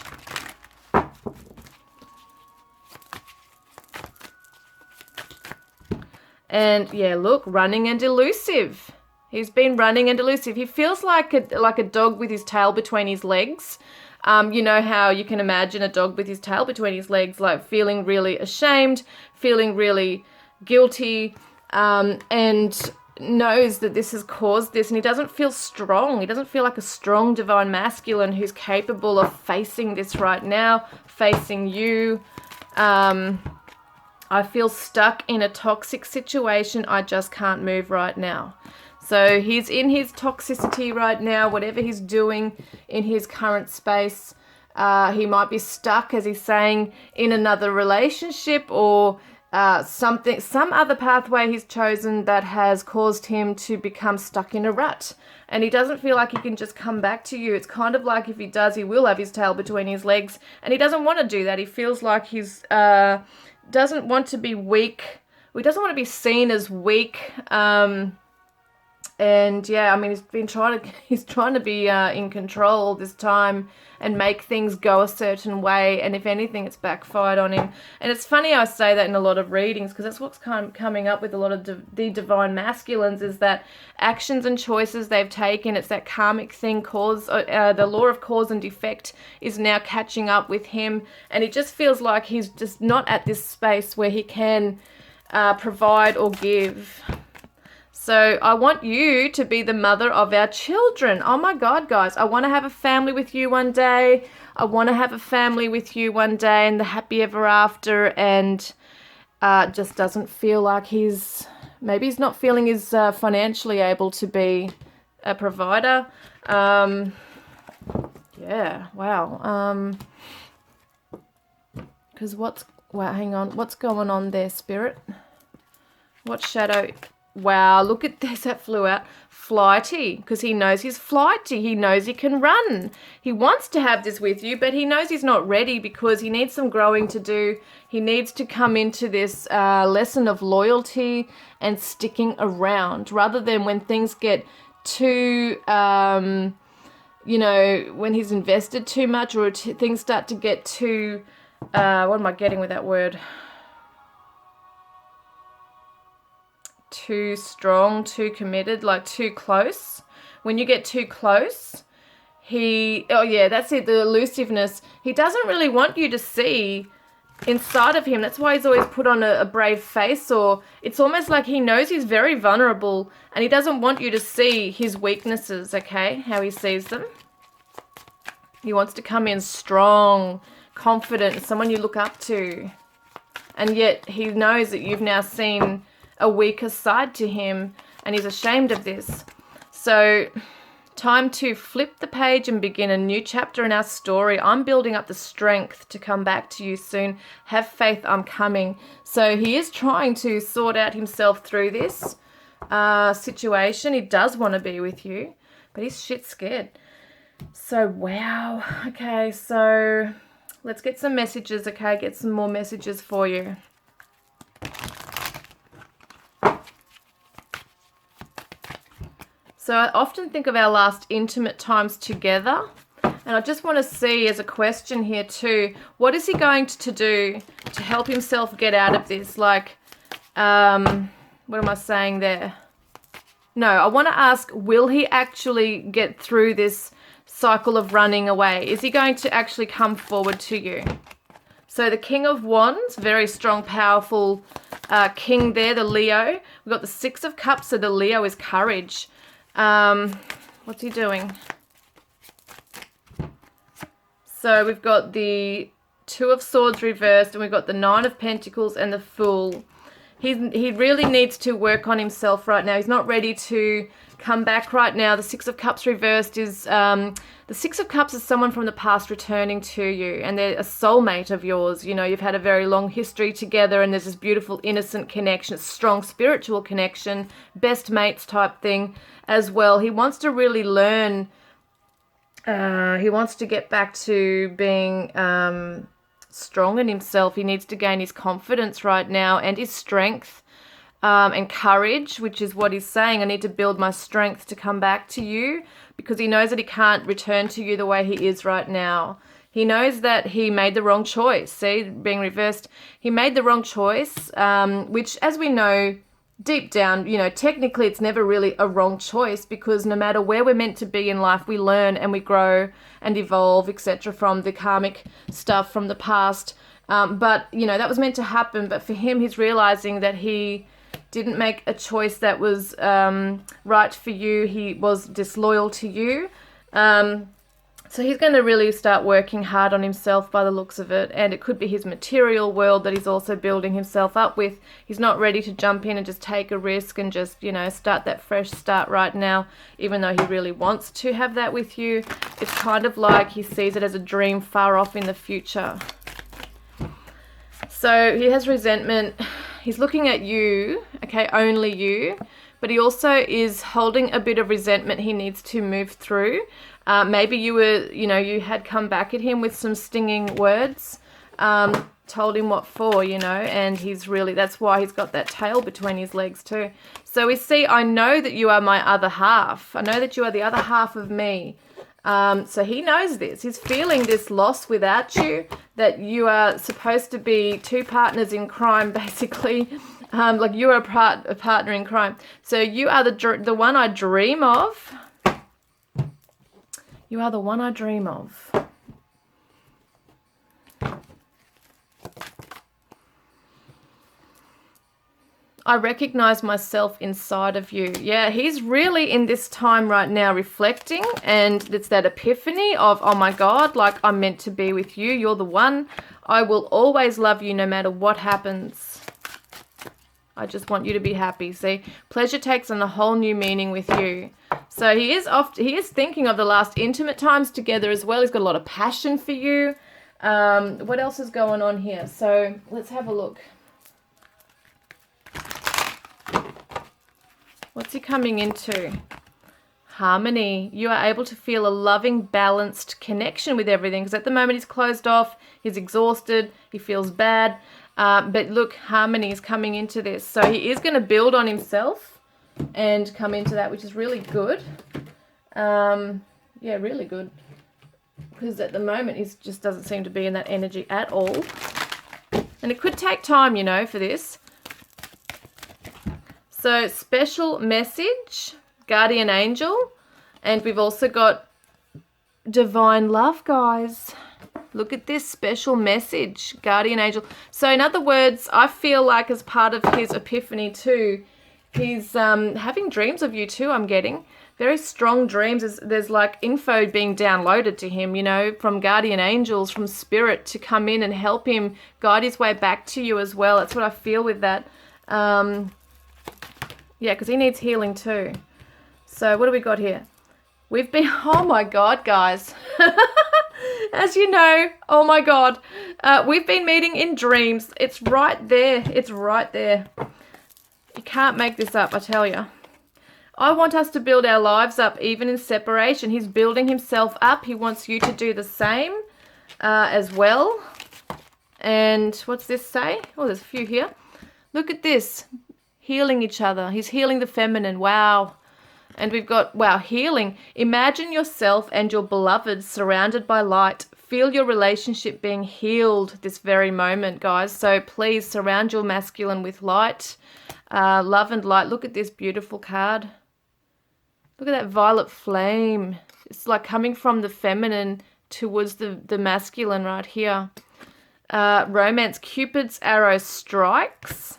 And yeah, look, running and elusive. He's been running and elusive. He feels like a dog with his tail between his legs. You know how you can imagine a dog with his tail between his legs, like feeling really ashamed, feeling really guilty, and knows that this has caused this, and he doesn't feel strong. He doesn't feel like a strong divine masculine who's capable of facing this right now, facing you. I feel stuck in a toxic situation. I just can't move right now. So he's in his toxicity right now, whatever he's doing in his current space. He might be stuck, as he's saying, in another relationship or some other pathway he's chosen that has caused him to become stuck in a rut. And he doesn't feel like he can just come back to you. It's kind of like if he does, he will have his tail between his legs. And he doesn't want to do that. He feels like he's... doesn't want to be weak. He doesn't want to be seen as weak. And yeah, I mean, he's trying to be in control all this time and make things go a certain way. And if anything, it's backfired on him. And it's funny I say that in a lot of readings, because that's what's kind of coming up with a lot of the divine masculines, is that actions and choices they've taken, it's that karmic thing, the law of cause and effect is now catching up with him. And he just feels like he's just not at this space where he can provide or give. So I want you to be the mother of our children. Oh my God, guys, I want to have a family with you one day. I want to have a family with you one day and the happy ever after. And just doesn't feel like maybe he's not feeling he's financially able to be a provider. Yeah, wow. Because hang on, what's going on there, Spirit? What shadow? Wow, look at this, that flew out. Flighty, because he knows he's flighty. He knows he can run. He wants to have this with you, but he knows he's not ready because he needs some growing to do. He needs to come into this lesson of loyalty and sticking around, rather than when things get too, when he's invested too much, or things start to get too, what am I getting with that word? Too strong, too committed, like too close. When you get too close, that's it, the elusiveness. He doesn't really want you to see inside of him. That's why he's always put on a brave face, or it's almost like he knows he's very vulnerable and he doesn't want you to see his weaknesses, okay, how he sees them. He wants to come in strong, confident, someone you look up to. And yet he knows that you've now seen a weaker side to him and he's ashamed of this. So Time to flip the page and begin a new chapter in our story. I'm building up the strength to come back to you soon. Have faith, I'm coming. So he is trying to sort out himself through this situation. He does want to be with you, but he's shit scared. So, wow. Okay, so let's get some messages, okay? Get some more messages for you. So I often think of our last intimate times together, and I just want to see as a question here too, what is he going to do to help himself get out of this? Like, what am I saying there? No, I want to ask, will he actually get through this cycle of running away? Is he going to actually come forward to you? So the King of Wands, very strong, powerful king there, the Leo. We've got the Six of Cups, so the Leo is courage. What's he doing? So we've got the Two of Swords reversed, and we've got the Nine of Pentacles and the Fool. He really needs to work on himself right now. He's not ready to come back right now. The Six of Cups reversed is, the Six of Cups is someone from the past returning to you, and they're a soulmate of yours. You know, you've had a very long history together, and there's this beautiful, innocent connection, a strong spiritual connection, best mates type thing as well. He wants to really learn, he wants to get back to being strong in himself. He needs to gain his confidence right now and his strength. And courage, which is what he's saying. I need to build my strength to come back to you, because he knows that he can't return to you the way he is right now. He knows that he made the wrong choice. See, being reversed, he made the wrong choice, which, as we know, deep down, you know, technically it's never really a wrong choice, because no matter where we're meant to be in life, we learn and we grow and evolve, etc., from the karmic stuff from the past. But, you know, that was meant to happen. But for him, he's realizing that he didn't make a choice that was right for you. He was disloyal to you. So he's going to really start working hard on himself by the looks of it. And it could be his material world that he's also building himself up with. He's not ready to jump in and just take a risk and just, you know, start that fresh start right now, even though he really wants to have that with you. It's kind of like he sees it as a dream far off in the future. So he has resentment. He's looking at you, okay, only you, but he also is holding a bit of resentment he needs to move through. Maybe you were, you know, you had come back at him with some stinging words, told him what for, you know, and he's really, that's why he's got that tail between his legs too. So we see, I know that you are my other half. I know that you are the other half of me. So he knows this. He's feeling this loss without you, that you are supposed to be two partners in crime, basically. Like you are a partner in crime. So you are the one I dream of. You are the one I dream of. I recognize myself inside of you. Yeah, he's really in this time right now reflecting, and it's that epiphany of, oh my God, like I'm meant to be with you. You're the one. I will always love you no matter what happens. I just want you to be happy. See, pleasure takes on a whole new meaning with you. So he is thinking of the last intimate times together as well. He's got a lot of passion for you. What else is going on here? So let's have a look. What's he coming into? Harmony. You are able to feel a loving, balanced connection with everything, because at the moment he's closed off, he's exhausted, he feels bad. But look, harmony is coming into this. So he is going to build on himself and come into that, which is really good. Yeah, really good. Because at the moment he just doesn't seem to be in that energy at all. And it could take time, you know, for this. So special message, guardian angel, and we've also got divine love, guys. Look at this special message, guardian angel. So in other words, I feel like as part of his epiphany too, he's having dreams of you too, I'm getting. Very strong dreams. There's like info being downloaded to him, you know, from guardian angels, from spirit to come in and help him guide his way back to you as well. That's what I feel with that. Yeah, because he needs healing too. So what do we got here? We've been, oh my God, guys. As you know, oh my God, we've been meeting in dreams. It's right there. It's right there. You can't make this up, I tell you. I want us to build our lives up even in separation. He's building himself up. He wants you to do the same as well. And what's this say? Oh, there's a few here. Look at this. Healing each other. He's healing the feminine. Wow. And we've got, wow, healing. Imagine yourself and your beloved surrounded by light. Feel your relationship being healed this very moment, guys. So please surround your masculine with light. Love and light. Look at this beautiful card. Look at that violet flame. It's like coming from the feminine towards the masculine right here. Romance. Cupid's arrow strikes.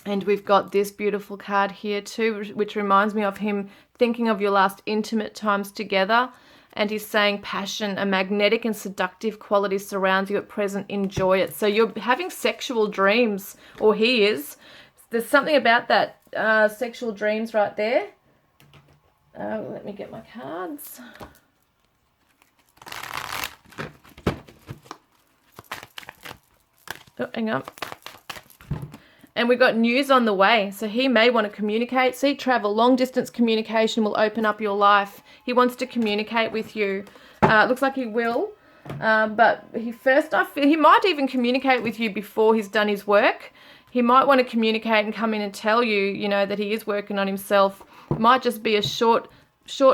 And we've got this beautiful card here too, which reminds me of him thinking of your last intimate times together. And he's saying passion, a magnetic and seductive quality surrounds you at present. Enjoy it. So you're having sexual dreams, or he is. There's something about that sexual dreams right there. Let me get my cards. Oh, hang on. And we've got news on the way. So he may want to communicate. See, travel, long distance communication will open up your life. He wants to communicate with you. Looks like he will. But he might even communicate with you before he's done his work. He might want to communicate and come in and tell you, you know, that he is working on himself. It might just be a short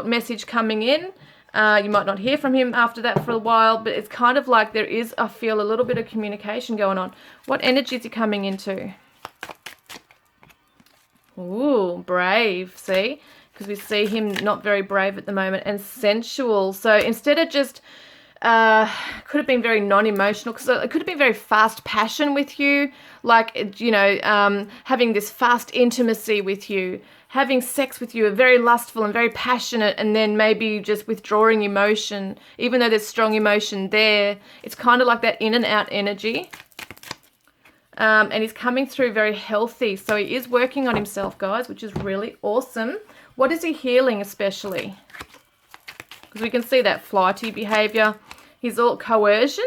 message coming in. You might not hear from him after that for a while, but it's kind of like there is, I feel, a little bit of communication going on. What energy is he coming into? Ooh, brave, see? Because we see him not very brave at the moment. And sensual. So instead of just, could have been very non-emotional. Because it could have been very fast passion with you. Like, you know, having this fast intimacy with you. Having sex with you, very lustful and very passionate. And then maybe just withdrawing emotion. Even though there's strong emotion there. It's kind of like that in and out energy. And he's coming through very healthy. So he is working on himself, guys, which is really awesome. What is he healing especially? Because we can see that flighty behavior. He's all coercion.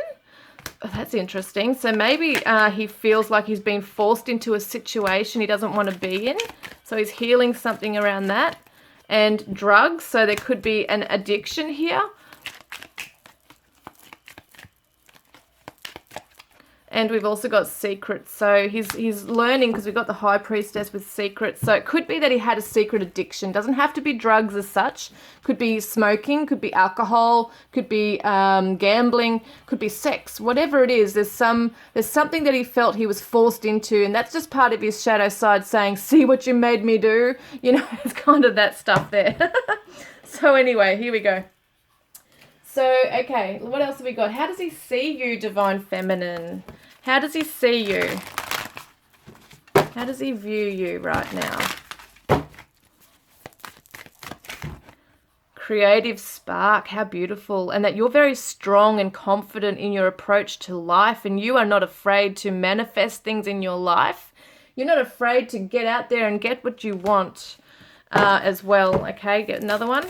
Oh, that's interesting. So maybe he feels like he's been forced into a situation he doesn't want to be in. So he's healing something around that. And drugs. So there could be an addiction here. And we've also got secrets. So he's learning, because we've got the High Priestess with secrets. So it could be that he had a secret addiction. Doesn't have to be drugs as such. Could be smoking, could be alcohol, could be gambling, could be sex. Whatever it is, there's something that he felt he was forced into, and that's just part of his shadow side saying, see what you made me do? You know, it's kind of that stuff there. So anyway, here we go. So, okay, what else have we got? How does he see you, Divine Feminine? How does he see you? How does he view you right now? Creative spark, how beautiful. And that you're very strong and confident in your approach to life, and you are not afraid to manifest things in your life. You're not afraid to get out there and get what you want as well. Okay, get another one.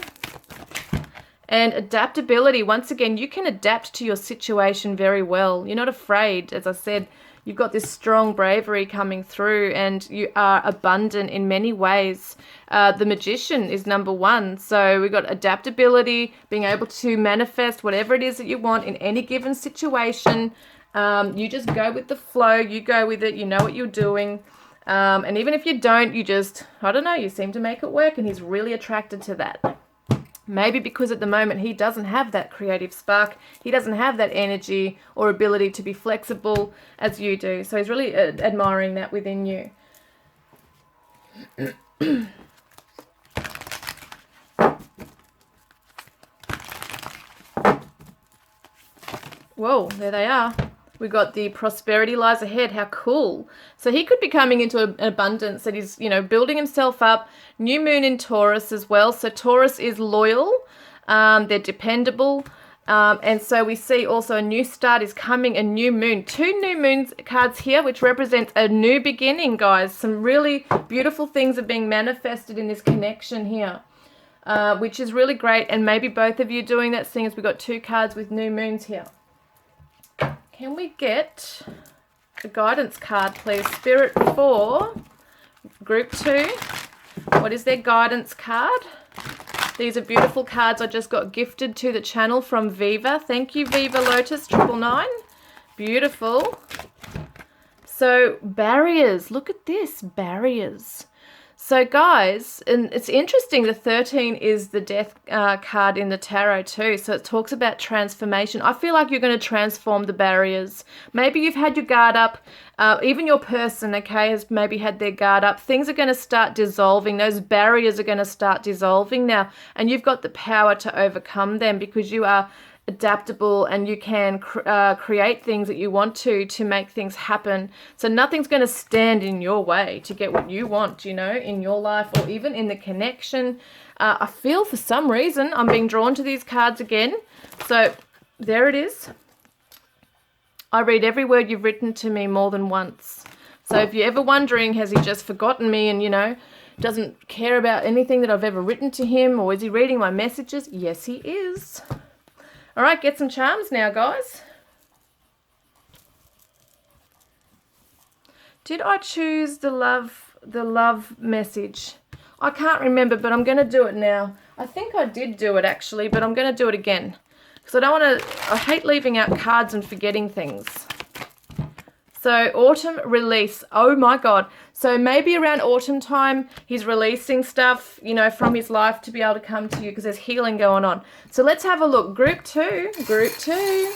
And adaptability, once again, you can adapt to your situation very well. You're not afraid. As I said, you've got this strong bravery coming through, and you are abundant in many ways. The Magician is number one. So we've got adaptability, being able to manifest whatever it is that you want in any given situation. You just go with the flow. You go with it. You know what you're doing. And even if you don't, you just, I don't know, you seem to make it work, and he's really attracted to that. Maybe because at the moment he doesn't have that creative spark. He doesn't have that energy or ability to be flexible as you do. So he's really admiring that within you. Whoa, there they are. We got the prosperity lies ahead. How cool. So he could be coming into an abundance that he's, you know, building himself up. New moon in Taurus as well. So Taurus is loyal. They're dependable. And so we see also a new start is coming, a new moon. 2 new moons cards here, which represents a new beginning, guys. Some really beautiful things are being manifested in this connection here. which is really great. And maybe both of you doing that, seeing as we've got 2 cards with new moons here. Can we get the guidance card, please? Spirit for group 2. What is their guidance card? These are beautiful cards I just got gifted to the channel from Viva. Thank you, Viva Lotus 999. Beautiful. So, barriers. Look at this. Barriers. So, guys, and it's interesting, the 13 is the death card in the tarot too. So, it talks about transformation. I feel like you're going to transform the barriers. Maybe you've had your guard up. Even your person, okay, has maybe had their guard up. Things are going to start dissolving. Those barriers are going to start dissolving now. And you've got the power to overcome them because you are adaptable and you can create things that you want to make things happen. So nothing's going to stand in your way to get what you want, you know, in your life or even in the connection. I feel for some reason I'm being drawn to these cards again. So there it is. I read every word you've written to me more than once. So if you're ever wondering, has he just forgotten me and, you know, doesn't care about anything that I've ever written to him, or is he reading my messages? Yes, he is. All right, get some charms now, guys. Did I choose the love message? I can't remember, but I'm going to do it now. I think I did do it actually, but I'm going to do it again. Because I hate leaving out cards and forgetting things. So, autumn release. Oh my God. So maybe around autumn time, he's releasing stuff, you know, from his life to be able to come to you because there's healing going on. So let's have a look. Group 2. Group 2.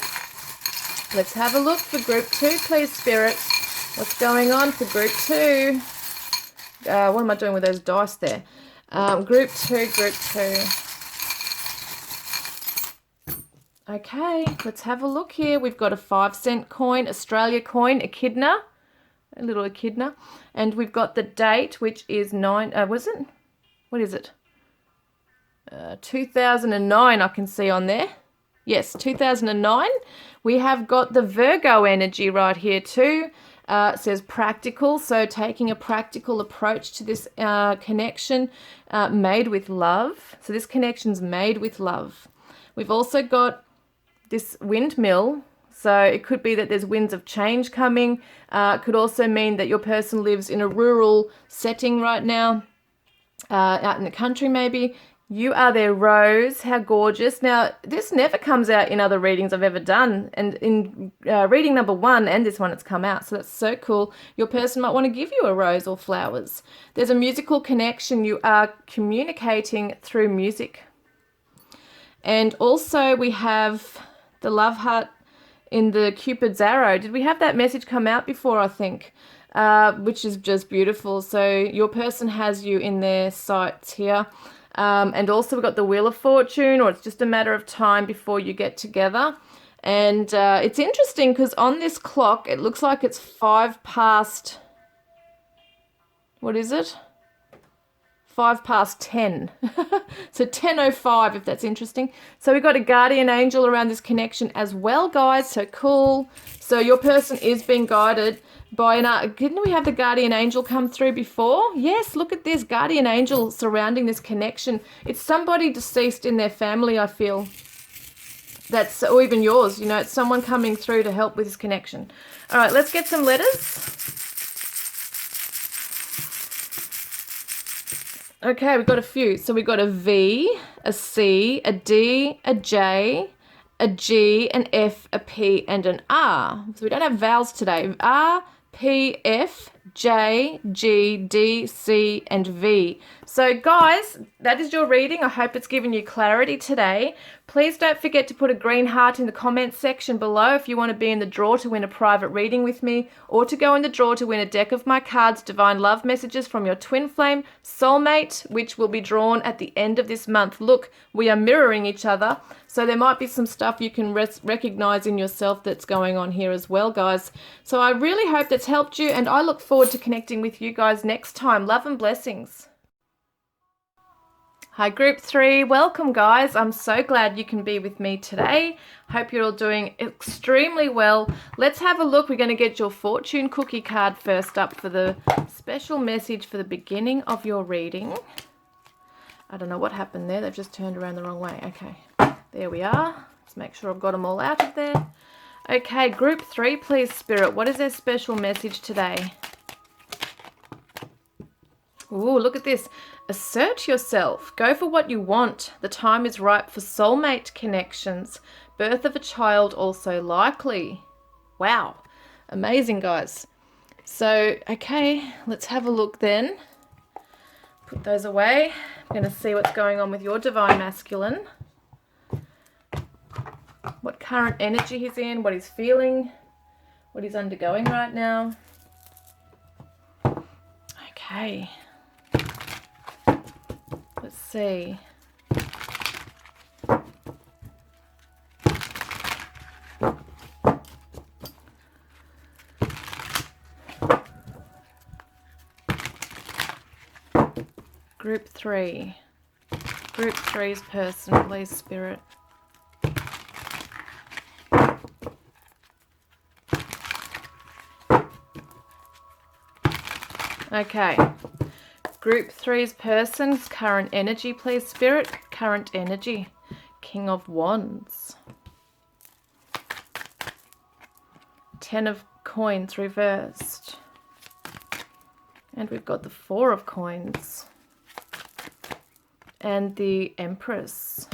Let's have a look for group 2, please, Spirit. What's going on for group 2? What am I doing with those dice there? Group 2, group 2. Okay, let's have a look here. We've got a 5-cent coin, Australia coin, echidna, a little echidna. And we've got the date, which is 2009, I can see on there. Yes, 2009. We have got the Virgo energy right here too. It says practical, so taking a practical approach to this connection made with love. So this connection's made with love. We've also got this windmill, so it could be that there's winds of change coming. It could also mean that your person lives in a rural setting right now, out in the country maybe. You are their rose. How gorgeous. Now, this never comes out in other readings I've ever done. And in reading number 1 and this one, it's come out. So that's so cool. Your person might want to give you a rose or flowers. There's a musical connection. You are communicating through music. And also we have the love heart in the Cupid's arrow. Did we have that message come out before, I think? Which is just beautiful. So your person has you in their sights here. And also we've got the Wheel of Fortune, or it's just a matter of time before you get together. And it's interesting because on this clock, it looks like it's 5 past, what is it? 5 past 10. So 10:05, if that's interesting. So we've got a guardian angel around this connection as well, guys. So cool. So your person is being guided by didn't we have the guardian angel come through before? Yes, look at this guardian angel surrounding this connection. It's somebody deceased in their family, I feel. That's, or even yours, you know, it's someone coming through to help with this connection. All right, let's get some letters. Okay, we've got a few. So we've got a V, a C, a D, a J, a G, an F, a P, and an R. So we don't have vowels today. R, P, F, J, G, D, C, and V. So guys, that is your reading. I hope it's given you clarity today. Please don't forget to put a green heart in the comments section below if you want to be in the draw to win a private reading with me, or to go in the draw to win a deck of my cards, Divine Love Messages from your twin flame, Soulmate, which will be drawn at the end of this month. Look, we are mirroring each other, so there might be some stuff you can recognize in yourself that's going on here as well, guys. So I really hope that's helped you, and I look forward to connecting with you guys next time. Love and blessings. Hi group 3, welcome guys. I'm so glad you can be with me today. Hope you're all doing extremely well. Let's have a look. We're going to get your fortune cookie card first up for the special message for the beginning of your reading. I don't know what happened there. They've just turned around the wrong way. Okay, there we are. Let's make sure I've got them all out of there. Okay, group 3, please, Spirit. What is their special message today? Ooh, look at this. Assert yourself. Go for what you want. The time is ripe for soulmate connections. Birth of a child also likely. Wow. Amazing, guys. So, okay, let's have a look then. Put those away. I'm going to see what's going on with your divine masculine. What current energy he's in, what he's feeling, what he's undergoing right now. Okay. Let's see. Group 3. Group 3's person, please, Spirit. Okay. Group 3's person's current energy, please, Spirit. Current energy. King of Wands. 10 of Coins reversed. And we've got the 4 of Coins. And the Empress.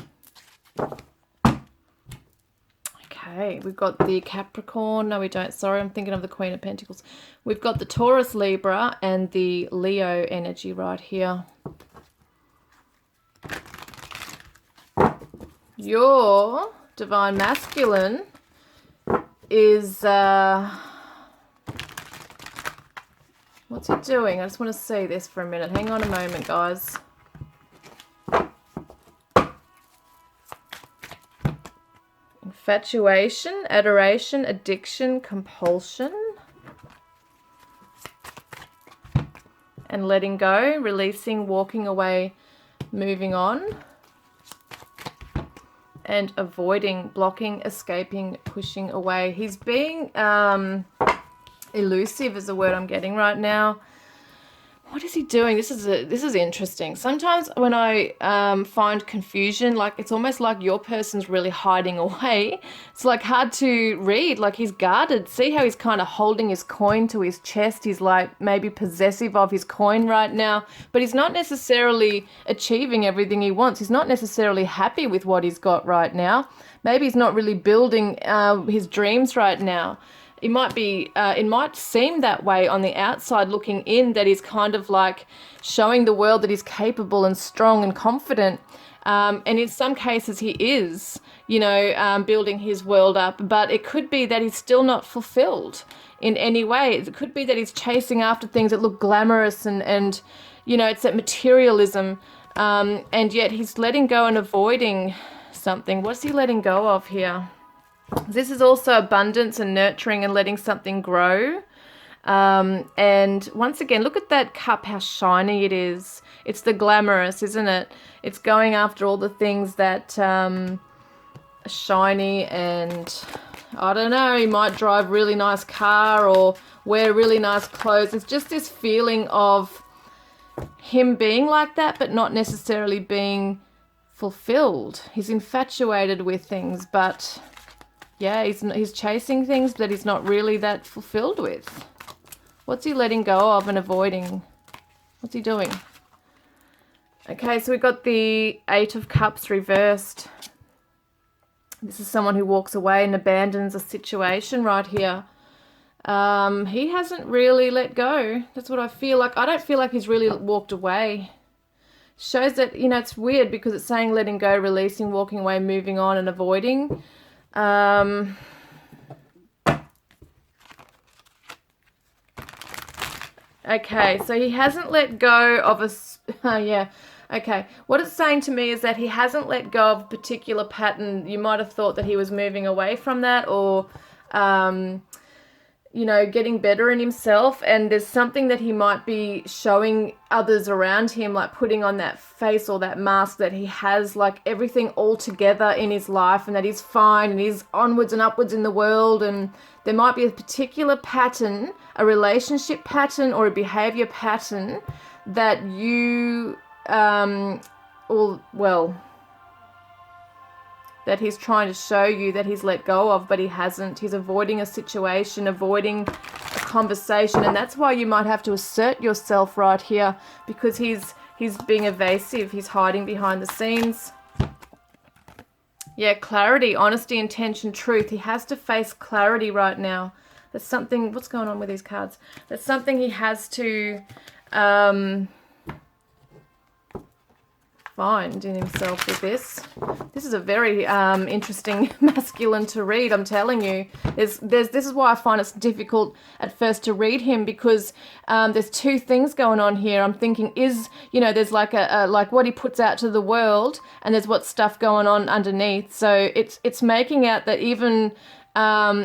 Okay, we've got the Capricorn. No, we don't. Sorry, I'm thinking of the Queen of Pentacles. We've got the Taurus, Libra, and the Leo energy right here. Your divine masculine is... what's he doing? I just want to see this for a minute. Hang on a moment, guys. Infatuation, adoration, addiction, compulsion. And letting go, releasing, walking away, moving on. And avoiding, blocking, escaping, pushing away. He's being elusive is the word I'm getting right now. What is he doing? This is interesting. Sometimes when I find confusion, like it's almost like your person's really hiding away. It's like hard to read, like he's guarded. See how he's kind of holding his coin to his chest? He's like maybe possessive of his coin right now, but he's not necessarily achieving everything he wants. He's not necessarily happy with what he's got right now. Maybe he's not really building his dreams right now. It might be, it might seem that way on the outside looking in, that he's kind of like showing the world that he's capable and strong and confident. And in some cases he is, you know, building his world up. But it could be that he's still not fulfilled in any way. It could be that he's chasing after things that look glamorous and you know, it's that materialism. And yet he's letting go and avoiding something. What's he letting go of here? This is also abundance and nurturing and letting something grow. And once again, look at that cup, how shiny it is. It's the glamorous, isn't it? It's going after all the things that are shiny, and I don't know, you might drive a really nice car or wear really nice clothes. It's just this feeling of him being like that, but not necessarily being fulfilled. He's infatuated with things, but... yeah, he's chasing things that he's not really that fulfilled with. What's he letting go of and avoiding? What's he doing? Okay, so we've got the 8 of Cups reversed. This is someone who walks away and abandons a situation right here. He hasn't really let go. That's what I feel like. I don't feel like he's really walked away. Shows that, you know, it's weird because it's saying letting go, releasing, walking away, moving on and avoiding. Okay, so he hasn't let go of yeah, okay. What it's saying to me is that he hasn't let go of a particular pattern. You might have thought that he was moving away from that, or, you know, getting better in himself, and there's something that he might be showing others around him, like putting on that face or that mask that he has like everything all together in his life and that he's fine and he's onwards and upwards in the world. And there might be a particular pattern, a relationship pattern or a behavior pattern that you that he's trying to show you that he's let go of, but he hasn't. He's avoiding a situation, avoiding a conversation, and that's why you might have to assert yourself right here, because he's being evasive. He's hiding behind the scenes. Yeah, clarity, honesty, intention, truth. He has to face clarity right now. There's something, what's going on with these cards? There's something he has to find in himself with this. This is a very interesting masculine to read, I'm telling you. This is why I find it's difficult at first to read him, because there's two things going on here. I'm thinking there's like like what he puts out to the world, and there's what stuff going on underneath. So it's making out that even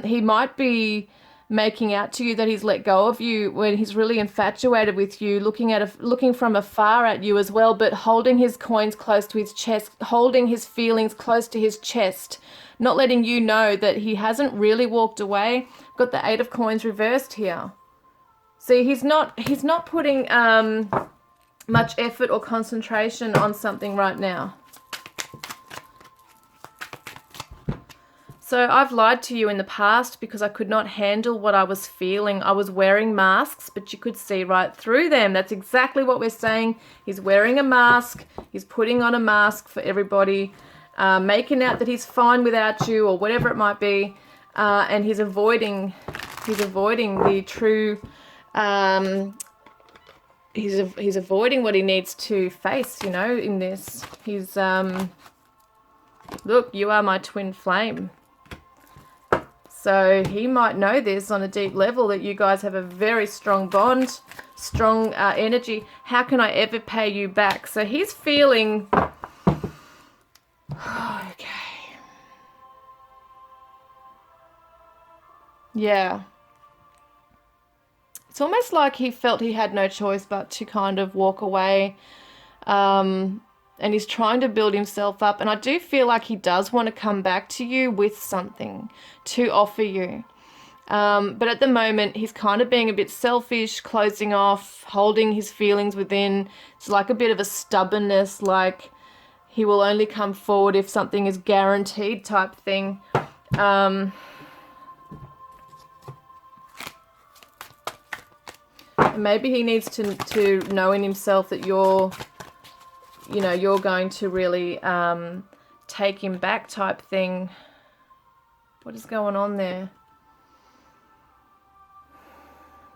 he might be making out to you that he's let go of you when he's really infatuated with you, looking from afar at you as well, but holding his coins close to his chest, holding his feelings close to his chest, not letting you know that he hasn't really walked away. Got the 8 of coins reversed here. See, he's not putting much effort or concentration on something right now. So I've lied to you in the past because I could not handle what I was feeling. I was wearing masks, but you could see right through them. That's exactly what we're saying. He's wearing a mask. He's putting on a mask for everybody, making out that he's fine without you or whatever it might be, and he's avoiding the true. He's avoiding what he needs to face. In this, he's look. You are my twin flame. So he might know this on a deep level, that you guys have a very strong bond, strong energy. How can I ever pay you back? So he's feeling, okay. Yeah. It's almost like he felt he had no choice but to kind of walk away. And he's trying to build himself up. And I do feel like he does want to come back to you with something to offer you. But at the moment, he's kind of being a bit selfish, closing off, holding his feelings within. It's like a bit of a stubbornness, like he will only come forward if something is guaranteed type thing. Maybe he needs to know in himself that you're going to really take him back type thing. What is going on there?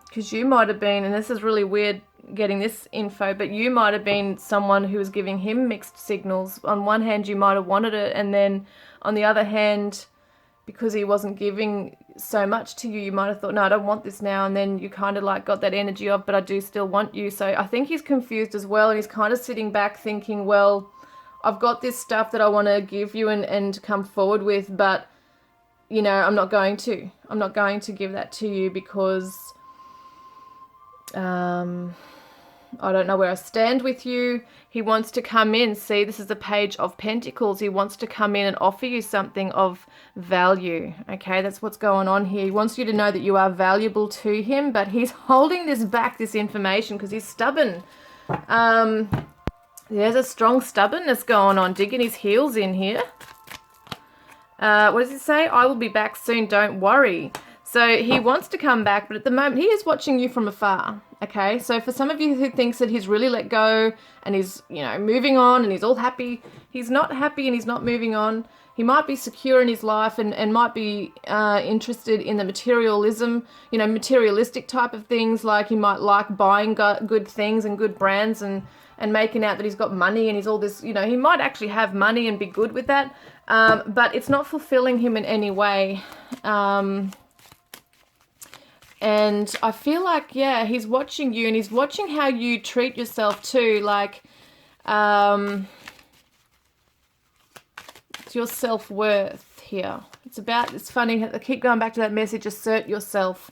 Because you might have been, and this is really weird getting this info, but you might have been someone who was giving him mixed signals. On one hand, you might have wanted it, and then on the other hand, because he wasn't giving so much to you, you might have thought, no, I don't want this now, and then you kind of like got that energy of, but I do still want you. So I think he's confused as well, and he's kind of sitting back thinking, well, I've got this stuff that I want to give you and come forward with, but I'm not going to give that to you because I don't know where I stand with you. He wants to come in. See, this is the Page of Pentacles. He wants to come in and offer you something of value. Okay, that's what's going on here. He wants you to know that you are valuable to him, but he's holding this information, because he's stubborn. There's a strong stubbornness going on, digging his heels in here. What does it say? I will be back soon, don't worry. So he wants to come back, but at the moment he is watching you from afar. Okay, so for some of you who thinks that he's really let go and he's, moving on and he's all happy, he's not happy and he's not moving on. He might be secure in his life and might be interested in the materialistic type of things. Like he might like buying good things and good brands and making out that he's got money and he's all this, he might actually have money and be good with that. But it's not fulfilling him in any way. And I feel like, yeah, he's watching you and he's watching how you treat yourself too. Like, it's your self-worth here. It's funny, I keep going back to that message, assert yourself.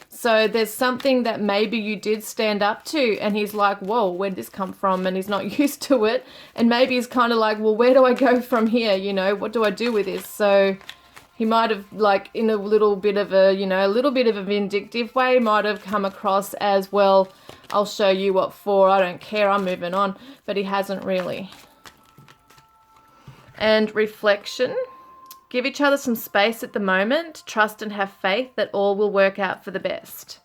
So there's something that maybe you did stand up to and he's like, whoa, where'd this come from? And he's not used to it. And maybe he's kind of like, well, where do I go from here? What do I do with this? So he might have, like, in a little bit of a vindictive way, might have come across as, well, I'll show you what for, I don't care, I'm moving on. But he hasn't really. And reflection. Give each other some space at the moment. Trust and have faith that all will work out for the best.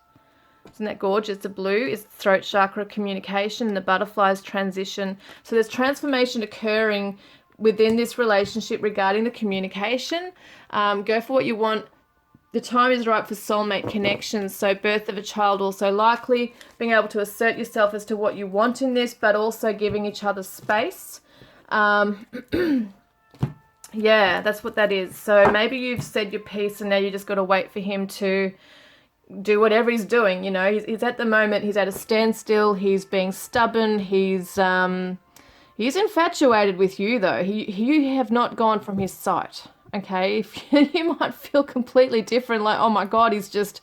Isn't that gorgeous? The blue is throat chakra communication, and the butterflies transition. So there's transformation occurring within this relationship regarding the communication. Go for what you want. The time is right for soulmate connections. So birth of a child also likely. Being able to assert yourself as to what you want in this, but also giving each other space. Yeah, that's what that is. So maybe you've said your piece and now you just got to wait for him to do whatever he's doing. You know, he's at the moment, he's at a standstill. He's being stubborn. He's infatuated with you, though. You have not gone from his sight. Okay, you might feel completely different, like, oh my God, he's just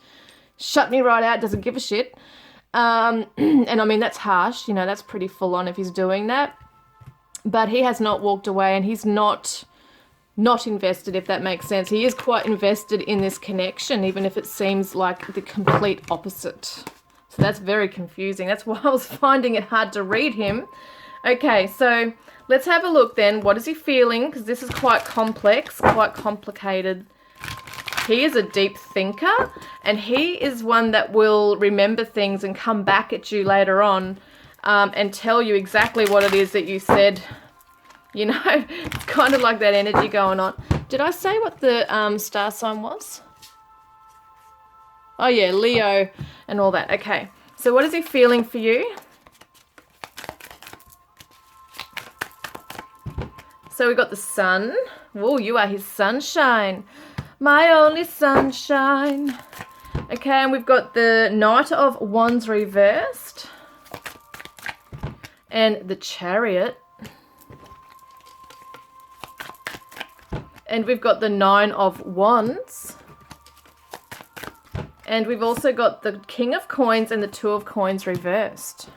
shut me right out, doesn't give a shit. And I mean, that's harsh, you know, that's pretty full on if he's doing that. But he has not walked away, and he's not invested, if that makes sense. He is quite invested in this connection, even if it seems like the complete opposite. So that's very confusing. That's why I was finding it hard to read him. Okay, so let's have a look then. What is he feeling? Because this is quite complex, quite complicated. He is a deep thinker, and he is one that will remember things and come back at you later on and tell you exactly what it is that you said. You know, it's kind of like that energy going on. Did I say what the star sign was? Oh, yeah, Leo and all that. Okay, so what is he feeling for you? So we got the sun. Whoa, you are his sunshine. My only sunshine. Okay, and we've got the Knight of Wands reversed. And the Chariot. And we've got the Nine of Wands. And we've also got the King of Coins and the Two of Coins reversed.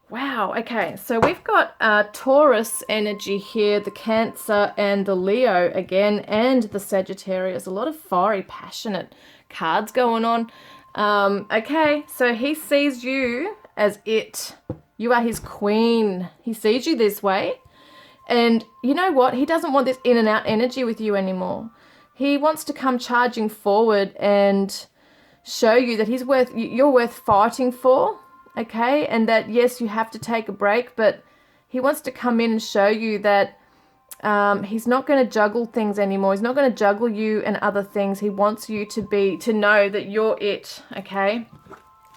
Wow, okay, so we've got Taurus energy here, the Cancer and the Leo again, and the Sagittarius. A lot of fiery, passionate cards going on. Okay, so he sees you as it. You are his queen. He sees you this way. And you know what? He doesn't want this in and out energy with you anymore. He wants to come charging forward and show you that you're worth fighting for. Okay, and that, yes, you have to take a break, but he wants to come in and show you that he's not going to juggle things anymore. He's not going to juggle you and other things. He wants you to know that you're it, okay?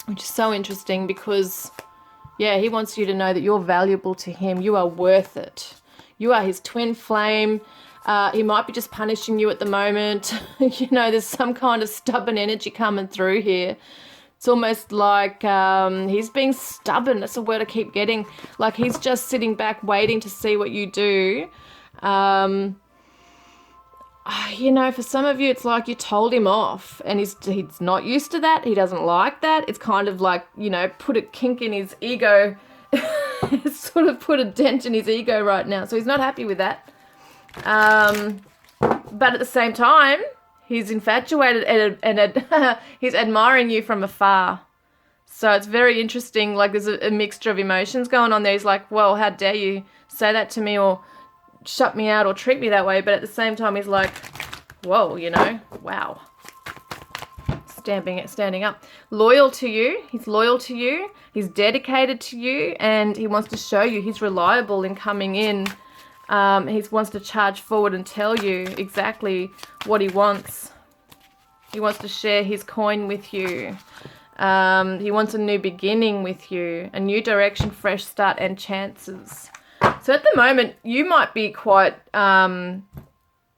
Which is so interesting because, yeah, he wants you to know that you're valuable to him. You are worth it. You are his twin flame. He might be just punishing you at the moment. You know, there's some kind of stubborn energy coming through here. It's almost like he's being stubborn. That's a word I keep getting. Like he's just sitting back waiting to see what you do. You know, for some of you, it's like you told him off and he's not used to that. He doesn't like that. It's kind of like, you know, put a kink in his ego. It's sort of put a dent in his ego right now. So he's not happy with that. But at the same time, he's infatuated and he's admiring you from afar. So it's very interesting. Like there's a mixture of emotions going on there. He's like, well, how dare you say that to me or shut me out or treat me that way. But at the same time, he's like, whoa, you know, wow. Standing up. Loyal to you. He's loyal to you. He's dedicated to you. And he wants to show you he's reliable in coming in. He wants to charge forward and tell you exactly what he wants. He wants to share his coin with you. He wants a new beginning with you, a new direction, fresh start, and chances. So at the moment, you might be quite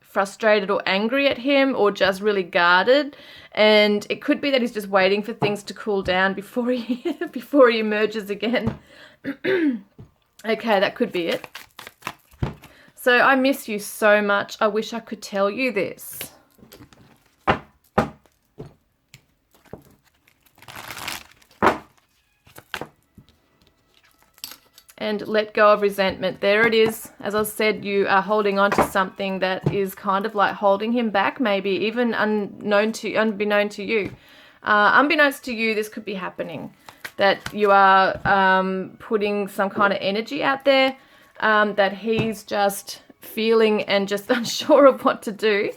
frustrated or angry at him or just really guarded. And it could be that he's just waiting for things to cool down before he emerges again. Okay, that could be it. So I miss you so much. I wish I could tell you this. And let go of resentment. There it is. As I said, you are holding on to something that is kind of like holding him back, maybe even unbeknown to you. Unbeknownst to you, this could be happening. That you are putting some kind of energy out there. that he's just feeling and just unsure of what to do.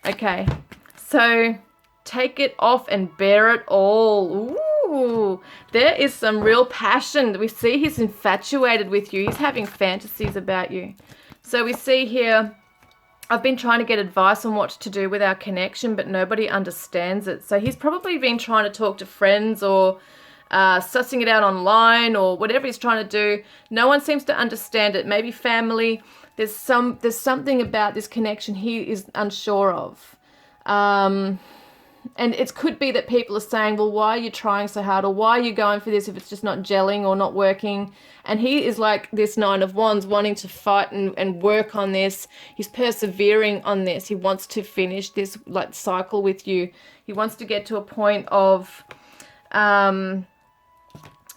Okay, so take it off and bear it all. Ooh, there is some real passion. We see he's infatuated with you. He's having fantasies about you. So we see here, I've been trying to get advice on what to do with our connection, but nobody understands it. So he's probably been trying to talk to friends or sussing it out online or whatever he's trying to do. No one seems to understand it. Maybe family. There's something about this connection he is unsure of. And it could be that people are saying, well, why are you trying so hard? Or why are you going for this if it's just not gelling or not working? And he is like this Nine of Wands, wanting to fight and work on this. He's persevering on this. He wants to finish this like cycle with you. He wants to get to a point of, what am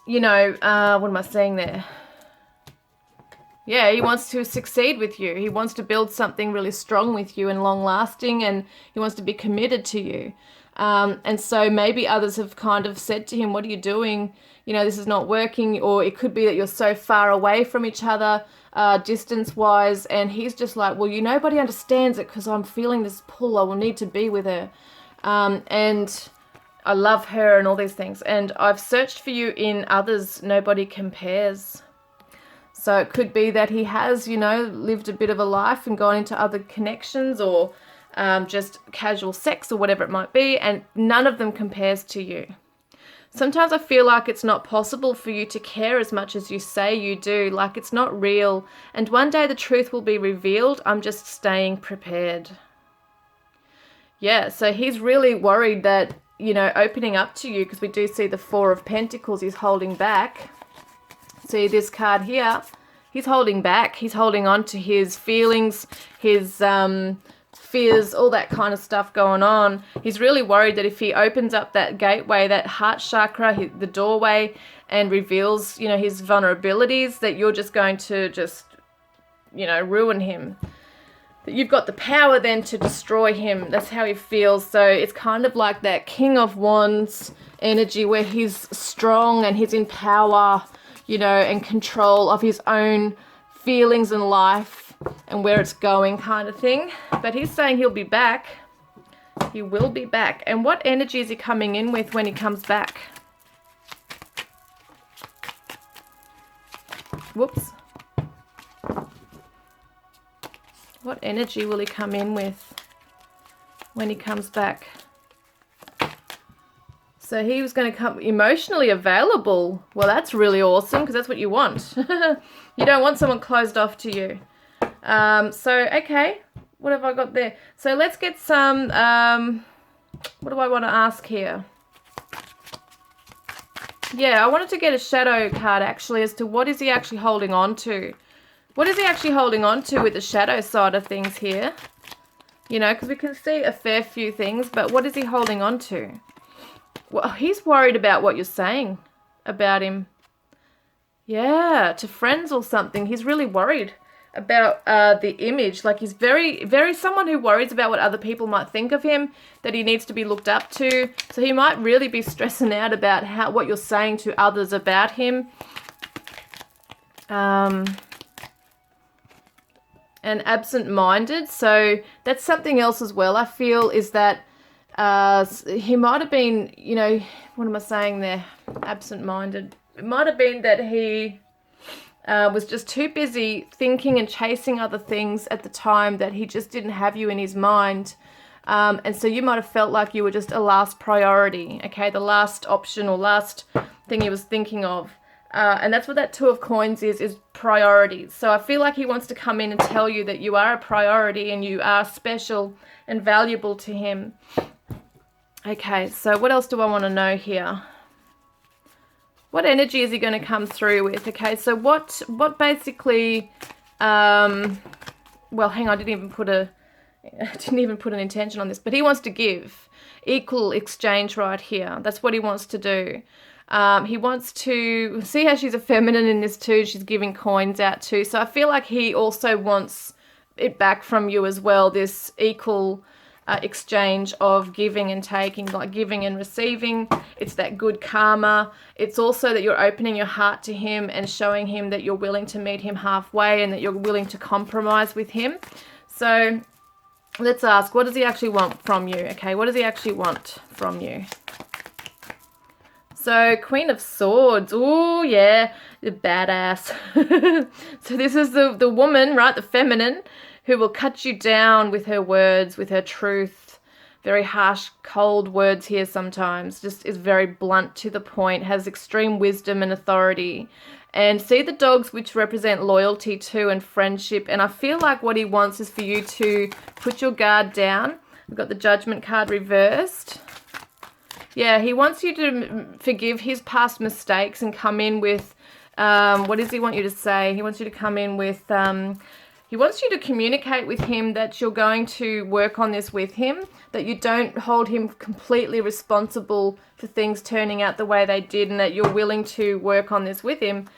I saying there? Yeah, he wants to succeed with you. He wants to build something really strong with you and long lasting, and he wants to be committed to you. And so maybe others have kind of said to him, what are you doing? This is not working. Or it could be that you're so far away from each other, distance wise. And he's just like, well, nobody understands it because I'm feeling this pull. I will need to be with her. And I love her and all these things. And I've searched for you in others. Nobody compares. So it could be that he has, lived a bit of a life and gone into other connections or just casual sex or whatever it might be, and none of them compares to you. Sometimes I feel like it's not possible for you to care as much as you say you do, like it's not real, and one day the truth will be revealed. I'm just staying prepared. Yeah, so he's really worried that, opening up to you, because we do see the Four of Pentacles, he's holding back. See this card here, he's holding back. He's holding on to his feelings, his fears, all that kind of stuff going on. He's really worried that if he opens up that gateway, that heart chakra, the doorway, and reveals, his vulnerabilities, that you're just going to ruin him. That you've got the power then to destroy him. That's how he feels. So it's kind of like that King of Wands energy where he's strong and he's in power, and control of his own feelings and life and where it's going kind of thing. But he's saying he'll be back. He will be back. And what energy is he coming in with when he comes back? Whoops. What energy will he come in with when he comes back? So he was going to come emotionally available. Well, that's really awesome because that's what you want. You don't want someone closed off to you. Okay. What have I got there? So let's get some, what do I want to ask here? Yeah, I wanted to get a shadow card actually as to what is he actually holding on to. What is he actually holding on to with the shadow side of things here? Because we can see a fair few things, but what is he holding on to? Well, he's worried about what you're saying about him. Yeah, to friends or something. He's really worried about the image. Like he's very, very someone who worries about what other people might think of him, that he needs to be looked up to. So he might really be stressing out about what you're saying to others about him. And absent-minded. So that's something else as well, I feel, is that he might have been, what am I saying there? Absent-minded. It might have been that he was just too busy thinking and chasing other things at the time that he just didn't have you in his mind. And so you might have felt like you were just a last priority, okay? The last option or last thing he was thinking of. And that's what that Two of Coins is priorities. So I feel like he wants to come in and tell you that you are a priority and you are special and valuable to him. Okay, so what else do I want to know here? What energy is he going to come through with? Okay, so what basically, well, hang on, I didn't even put an intention on this, but he wants to give equal exchange right here. That's what he wants to do. He wants to see how she's a feminine in this too. She's giving coins out too. So I feel like he also wants it back from you as well, this equal exchange of giving and taking, like giving and receiving. It's that good karma. It's also that you're opening your heart to him and showing him that you're willing to meet him halfway and that you're willing to compromise with him. So let's ask, what does he actually want from you? Okay, what does he actually want from you? So, Queen of Swords. Oh, yeah, the badass. So this is the woman, right, the feminine, who will cut you down with her words, with her truth. Very harsh, cold words here sometimes. Just is very blunt to the point, has extreme wisdom and authority. And see the dogs, which represent loyalty too and friendship. And I feel like what he wants is for you to put your guard down. We've got the Judgment card reversed. Yeah, he wants you to forgive his past mistakes and come in with, what does he want you to say? He wants you to come in with, he wants you to communicate with him that you're going to work on this with him, that you don't hold him completely responsible for things turning out the way they did, and that you're willing to work on this with him.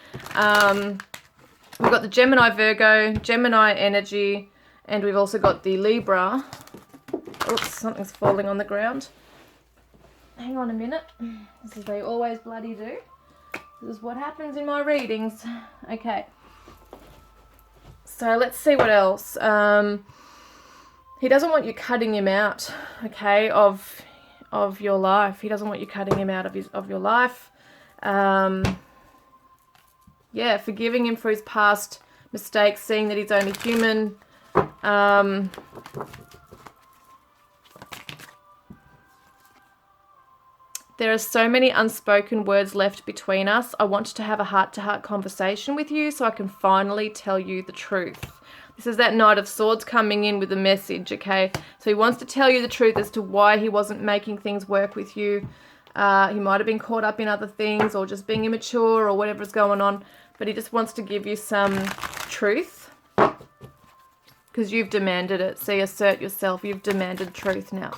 We've got the Gemini, Virgo, Gemini energy, and we've also got the Libra. Oops, something's falling on the ground. Hang on a minute. This is what they always bloody do. This is what happens in my readings. Okay. So let's see what else. He doesn't want you cutting him out, okay, of your life. He doesn't want you cutting him out of your life. Yeah, forgiving him for his past mistakes, seeing that he's only human. There are so many unspoken words left between us. I want to have a heart-to-heart conversation with you so I can finally tell you the truth. This is that Knight of Swords coming in with a message, okay? So he wants to tell you the truth as to why he wasn't making things work with you. He might have been caught up in other things or just being immature or whatever's going on. But he just wants to give you some truth because you've demanded it. See, assert yourself. You've demanded truth now.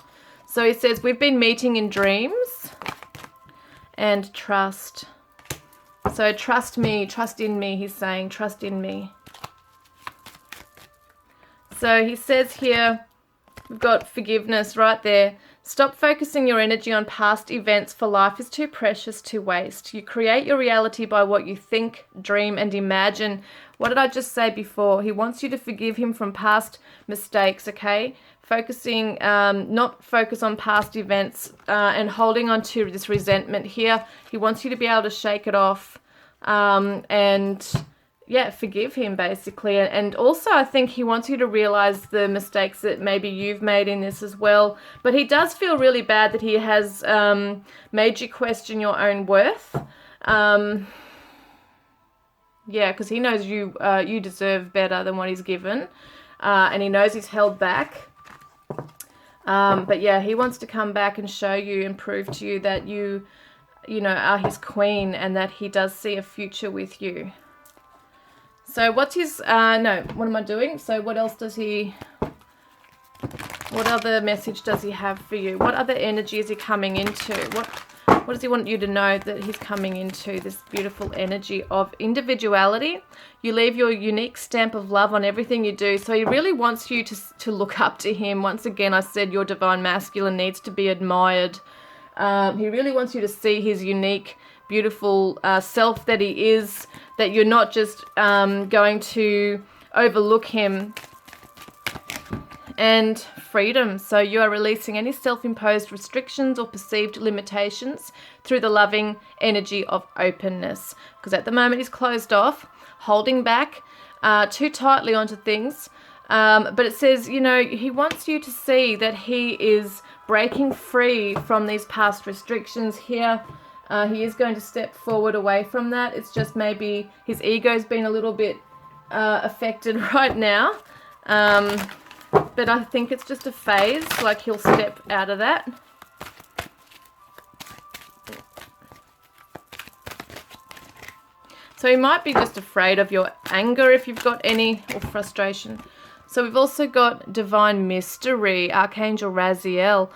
So he says, we've been meeting in dreams and trust. So trust me, trust in me, he's saying, trust in me. So he says here, we've got forgiveness right there. Stop focusing your energy on past events, for life is too precious to waste. You create your reality by what you think, dream, and imagine. What did I just say before? He wants you to forgive him from past mistakes, okay? Focusing, not focus on past events and holding on to this resentment here. He wants you to be able to shake it off and, yeah, forgive him basically. And also I think he wants you to realize the mistakes that maybe you've made in this as well. But he does feel really bad that he has made you question your own worth. Yeah, because he knows you deserve better than what he's given. And he knows he's held back. But yeah, he wants to come back and show you and prove to you that you know, are his queen and that he does see a future with you. So what's his, no, what am I doing? So what else does he, what other message does he have for you? What other energy is he coming into? What does he want you to know that he's coming into? This beautiful energy of individuality. You leave your unique stamp of love on everything you do. So he really wants you to look up to him. Once again, I said your divine masculine needs to be admired. He really wants you to see his unique, beautiful self that he is, that you're not just going to overlook him. And freedom. So you are releasing any self-imposed restrictions or perceived limitations through the loving energy of openness. Because at the moment he's closed off, holding back too tightly onto things. But it says, you know, he wants you to see that he is breaking free from these past restrictions here. He is going to step forward away from that. It's just maybe his ego's been a little bit affected right now. But I think it's just a phase, like he'll step out of that. So he might be just afraid of your anger if you've got any, or frustration. So we've also got Divine Mystery, Archangel Raziel,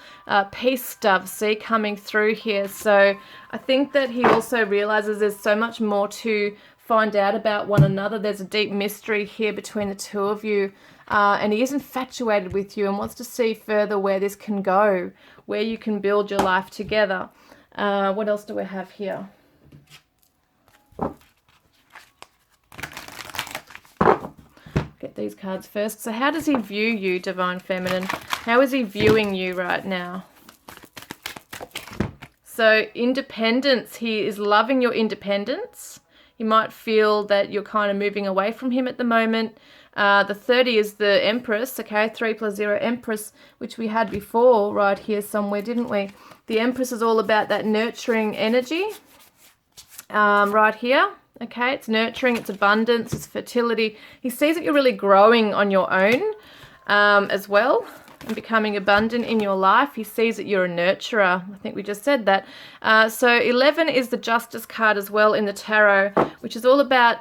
Peace Dove, see, coming through here. So I think that he also realizes there's so much more to find out about one another. There's a deep mystery here between the two of you. And he is infatuated with you and wants to see further where this can go, where you can build your life together. What else do we have here? Get these cards first. So how does he view you, Divine Feminine? How is he viewing you right now? So independence, he is loving your independence. You might feel that you're kind of moving away from him at the moment. The 30 is the Empress, okay, 3 + 0 Empress, which we had before right here somewhere, didn't we? The Empress is all about that nurturing energy right here, okay? It's nurturing, it's abundance, it's fertility. He sees that you're really growing on your own as well and becoming abundant in your life. He sees that you're a nurturer. I think we just said that. So 11 is the Justice card as well in the tarot, which is all about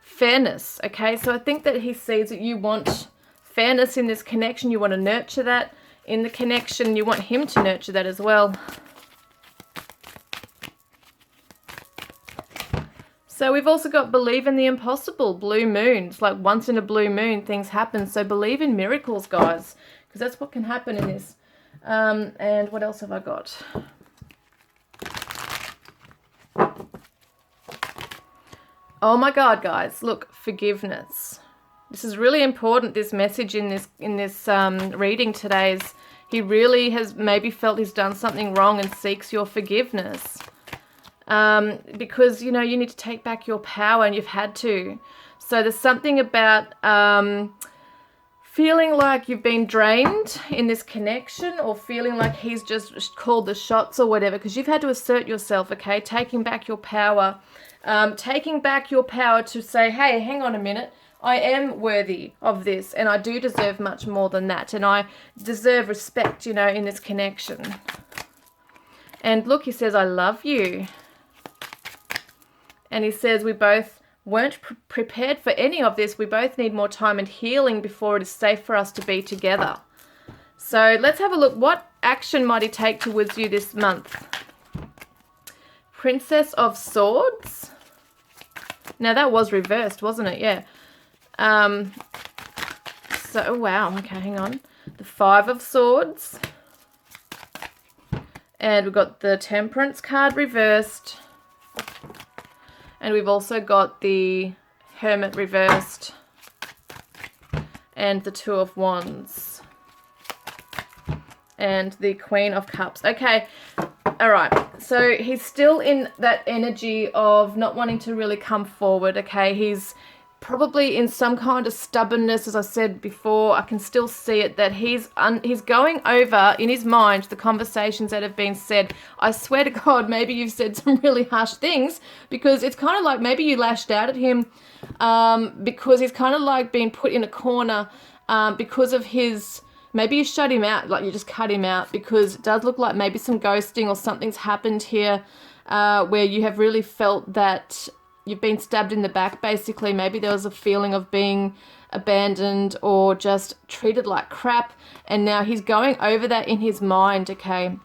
fairness, okay? So I think that he sees that you want fairness in this connection. You want to nurture that in the connection. You want him to nurture that as well. So we've also got believe in the impossible, blue moon. It's like once in a blue moon things happen. So believe in miracles, guys, because that's what can happen in this. And what else have I got? Oh my God, guys, look, forgiveness. This is really important, this message in this reading today is he really has maybe felt he's done something wrong and seeks your forgiveness. Because, you know, you need to take back your power and you've had to. So there's something about feeling like you've been drained in this connection or feeling like he's just called the shots or whatever, because you've had to assert yourself, okay? Taking back your power. Taking back your power to say, hey, hang on a minute, I am worthy of this and I do deserve much more than that and I deserve respect, you know, in this connection. And look, he says, I love you. And he says we both weren't prepared for any of this. We both need more time and healing before it is safe for us to be together. So let's have a look. What action might he take towards you this month? Princess of Swords. Now that was reversed, wasn't it? Yeah. So, oh, wow. Okay, hang on. The 5 of Swords. And we've got the Temperance card reversed. And we've also got the Hermit reversed. And the 2 of Wands. And the Queen of Cups. Okay. All right. So he's still in that energy of not wanting to really come forward. Okay. He's probably in some kind of stubbornness, as I said before. I can still see it, that he's going over in his mind the conversations that have been said. I swear to God, maybe you've said some really harsh things, because it's kind of like maybe you lashed out at him because he's kind of like being put in a corner because of his, maybe you shut him out, like you just cut him out, because it does look like maybe some ghosting or something's happened here where you have really felt that you've been stabbed in the back, basically. Maybe there was a feeling of being abandoned or just treated like crap. And now he's going over that in his mind, okay?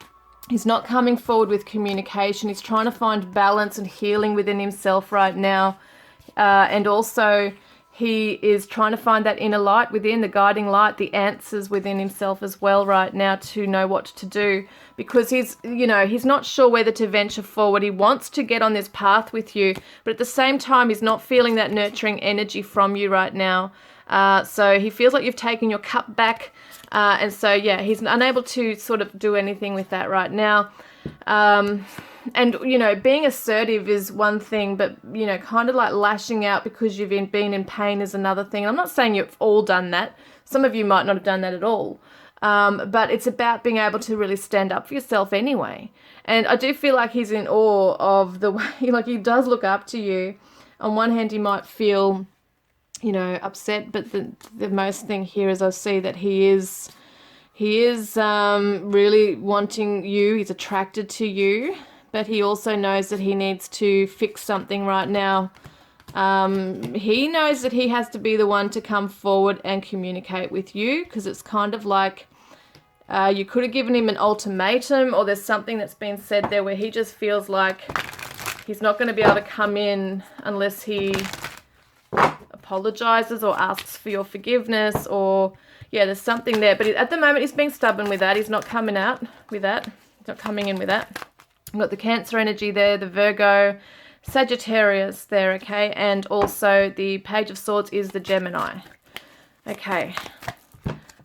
He's not coming forward with communication. He's trying to find balance and healing within himself right now. And also he is trying to find that inner light within, the guiding light, the answers within himself as well right now to know what to do, because he's, you know, he's not sure whether to venture forward. He wants to get on this path with you, but at the same time, he's not feeling that nurturing energy from you right now. So he feels like you've taken your cup back. And so, yeah, he's unable to sort of do anything with that right now. And, you know, being assertive is one thing, but, you know, kind of like lashing out because you've been in pain is another thing. I'm not saying you've all done that. Some of you might not have done that at all. But it's about being able to really stand up for yourself anyway. And I do feel like he's in awe of the way, like, he does look up to you. On one hand, he might feel, you know, upset, but the most thing here is I see that he is really wanting you. He's attracted to you. But he also knows that he needs to fix something right now. He knows that he has to be the one to come forward and communicate with you, because it's kind of like you could have given him an ultimatum, or there's something that's been said there where he just feels like he's not going to be able to come in unless he apologizes or asks for your forgiveness, or yeah, there's something there. But at the moment he's being stubborn with that. He's not coming out with that. He's not coming in with that. I've got the Cancer energy there, the Virgo, Sagittarius there, okay, and also the Page of Swords is the Gemini. Okay,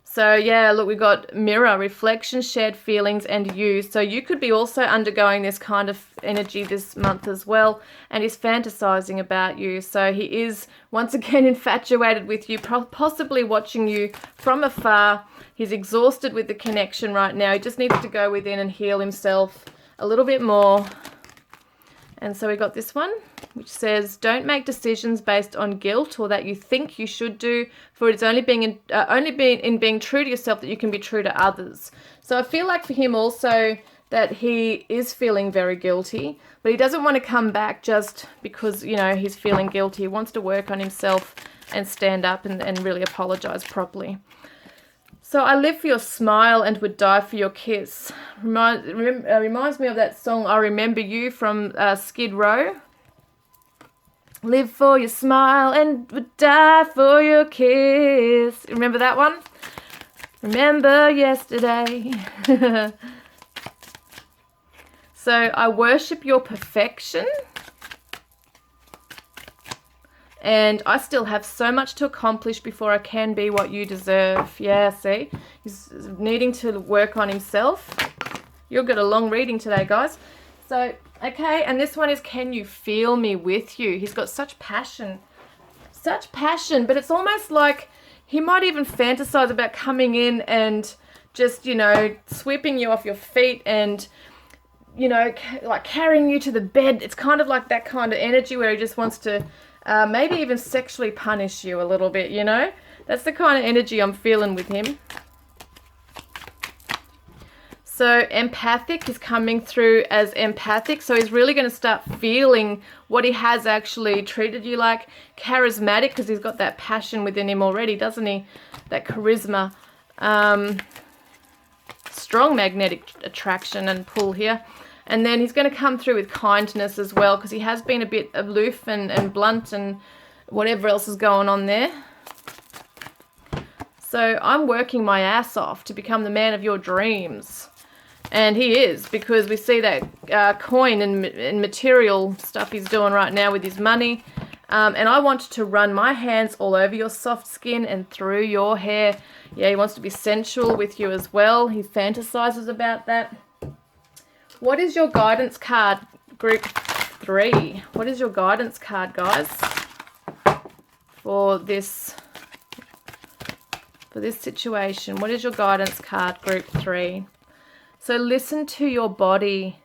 so yeah, look, we've got mirror, reflection, shared feelings, and you. So you could be also undergoing this kind of energy this month as well, and he's fantasizing about you. So he is once again infatuated with you, possibly watching you from afar. He's exhausted with the connection right now. He just needs to go within and heal himself a little bit more. And so we got this one, which says, don't make decisions based on guilt or that you think you should do, for it's only in being true to yourself that you can be true to others. So I feel like for him also that he is feeling very guilty, but he doesn't want to come back just because, you know, he's feeling guilty. He wants to work on himself and stand up and really apologize properly. So I live for your smile and would die for your kiss. Reminds me of that song, I Remember You, from Skid Row. Live for your smile and would die for your kiss. Remember that one? Remember yesterday. So I worship your perfection. And I still have so much to accomplish before I can be what you deserve. Yeah, see? He's needing to work on himself. You'll get a long reading today, guys. So, okay, and this one is, can you feel me with you? He's got such passion. Such passion, but it's almost like he might even fantasize about coming in and just, you know, sweeping you off your feet and, you know, like carrying you to the bed. It's kind of like that kind of energy where he just wants to maybe even sexually punish you a little bit, you know? That's the kind of energy I'm feeling with him. So empathic is coming through as empathic. So he's really going to start feeling what he has actually treated you like. Charismatic, because he's got that passion within him already, doesn't he? That charisma. Strong magnetic attraction and pull here. And then he's going to come through with kindness as well, because he has been a bit aloof and blunt and whatever else is going on there. So I'm working my ass off to become the man of your dreams. And he is, because we see that coin and material stuff he's doing right now with his money. And I want to run my hands all over your soft skin and through your hair. Yeah, he wants to be sensual with you as well. He fantasizes about that. What is your guidance card, group 3? What is your guidance card, guys, for this situation? What is your guidance card, group 3? So listen to your body.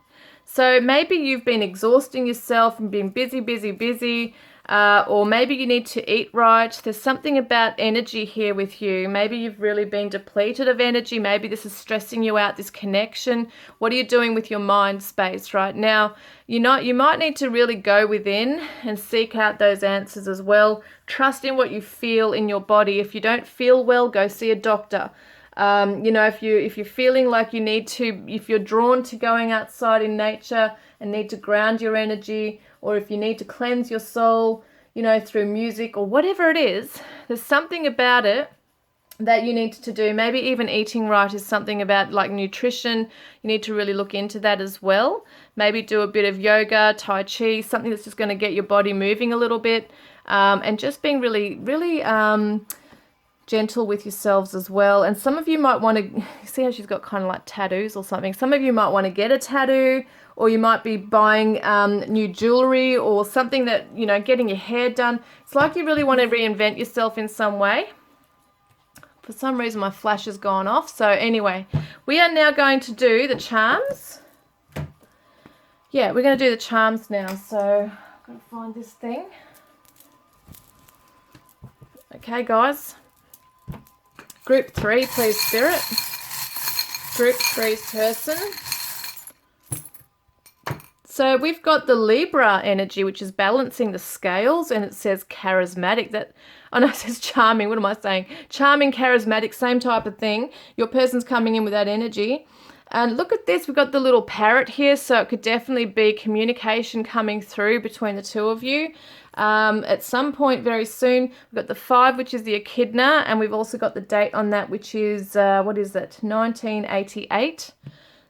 So maybe you've been exhausting yourself and been busy, or maybe you need to eat right. There's something about energy here with you. Maybe you've really been depleted of energy. Maybe this is stressing you out, this connection. What are you doing with your mind space right now? You might need to really go within and seek out those answers as well. Trust in what you feel in your body. If you don't feel well, go see a doctor. You know, if you're feeling like you need to, if you're drawn to going outside in nature and need to ground your energy, or if you need to cleanse your soul, you know, through music or whatever it is, there's something about it that you need to do. Maybe even eating right is something about, like, nutrition. You need to really look into that as well. Maybe do a bit of yoga, tai chi, something that's just going to get your body moving a little bit, and just being really, really gentle with yourselves as well. And some of you might want to, see how she's got kind of like tattoos or something. Some of you might want to get a tattoo, or you might be buying new jewelry or something that, you know, getting your hair done. It's like you really want to reinvent yourself in some way. For some reason my flash has gone off. So anyway, we are now going to do the charms. Yeah, we're going to do the charms now. So I've got to find this thing. Okay, guys. Group 3, please, Spirit. Group 3's person. So we've got the Libra energy, which is balancing the scales, and it says charismatic. It says charming. What am I saying? Charming, charismatic, same type of thing. Your person's coming in with that energy. And look at this, we've got the little parrot here, so it could definitely be communication coming through between the two of you. At some point very soon, we've got the 5, which is the echidna, and we've also got the date on that, which is, what is it, 1988.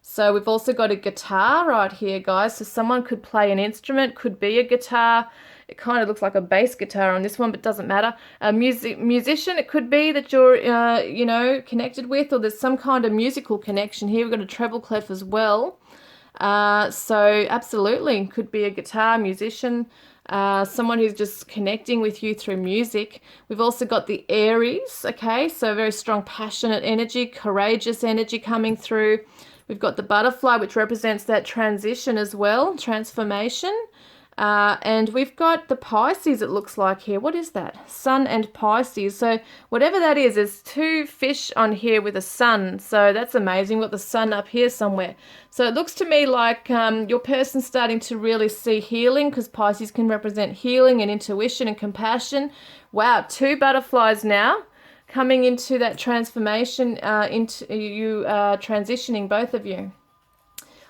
So we've also got a guitar right here, guys. So someone could play an instrument, could be a guitar. It kind of looks like a bass guitar on this one, but doesn't matter. A musician, it could be that you're, you know, connected with, or there's some kind of musical connection here. We've got a treble clef as well. So absolutely, could be a guitar musician, someone who's just connecting with you through music. We've also got the Aries, okay, so very strong, passionate energy, courageous energy coming through. We've got the butterfly, which represents that transition as well, transformation. And we've got the Pisces, it looks like here. What is that? Sun and Pisces. So whatever that is, there's 2 fish on here with a sun. So that's amazing. We've got the sun up here somewhere. So it looks to me like your person's starting to really see healing, because Pisces can represent healing and intuition and compassion. Wow, 2 butterflies now coming into that transformation, into you transitioning, both of you.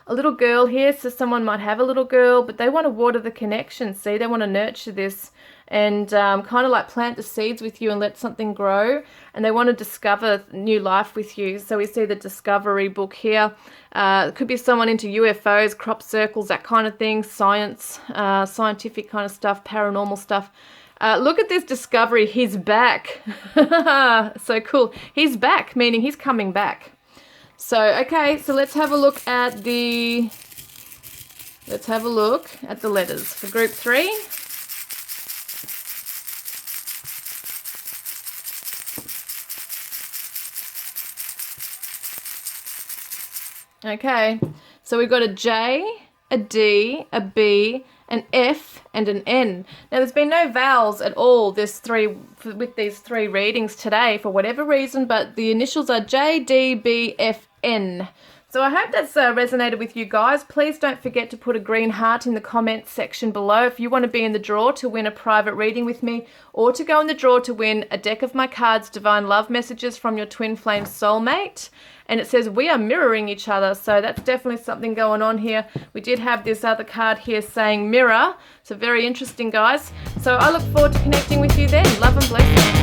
A little girl here, so someone might have a little girl, but they want to water the connection, see? They want to nurture this and kind of like plant the seeds with you and let something grow, and they want to discover new life with you. So we see the discovery book here. It could be someone into UFOs, crop circles, that kind of thing, science, scientific kind of stuff, paranormal stuff. Look at this discovery. He's back. So cool. He's back, meaning he's coming back. So, okay, so let's have a look at the letters for group 3. Okay, so we've got a J, a D, a B, an F, and an N. Now, there's been no vowels at all with these 3 readings today for whatever reason, but the initials are J, D, B, F, N. So I hope that's resonated with you guys. Please don't forget to put a green heart in the comments section below if you want to be in the draw to win a private reading with me, or to go in the draw to win a deck of my cards, Divine Love Messages from your Twin Flame Soulmate. And it says we are mirroring each other, so that's definitely something going on here. We did have this other card here saying mirror, so very interesting, guys. So I look forward to connecting with you then. Love and blessings.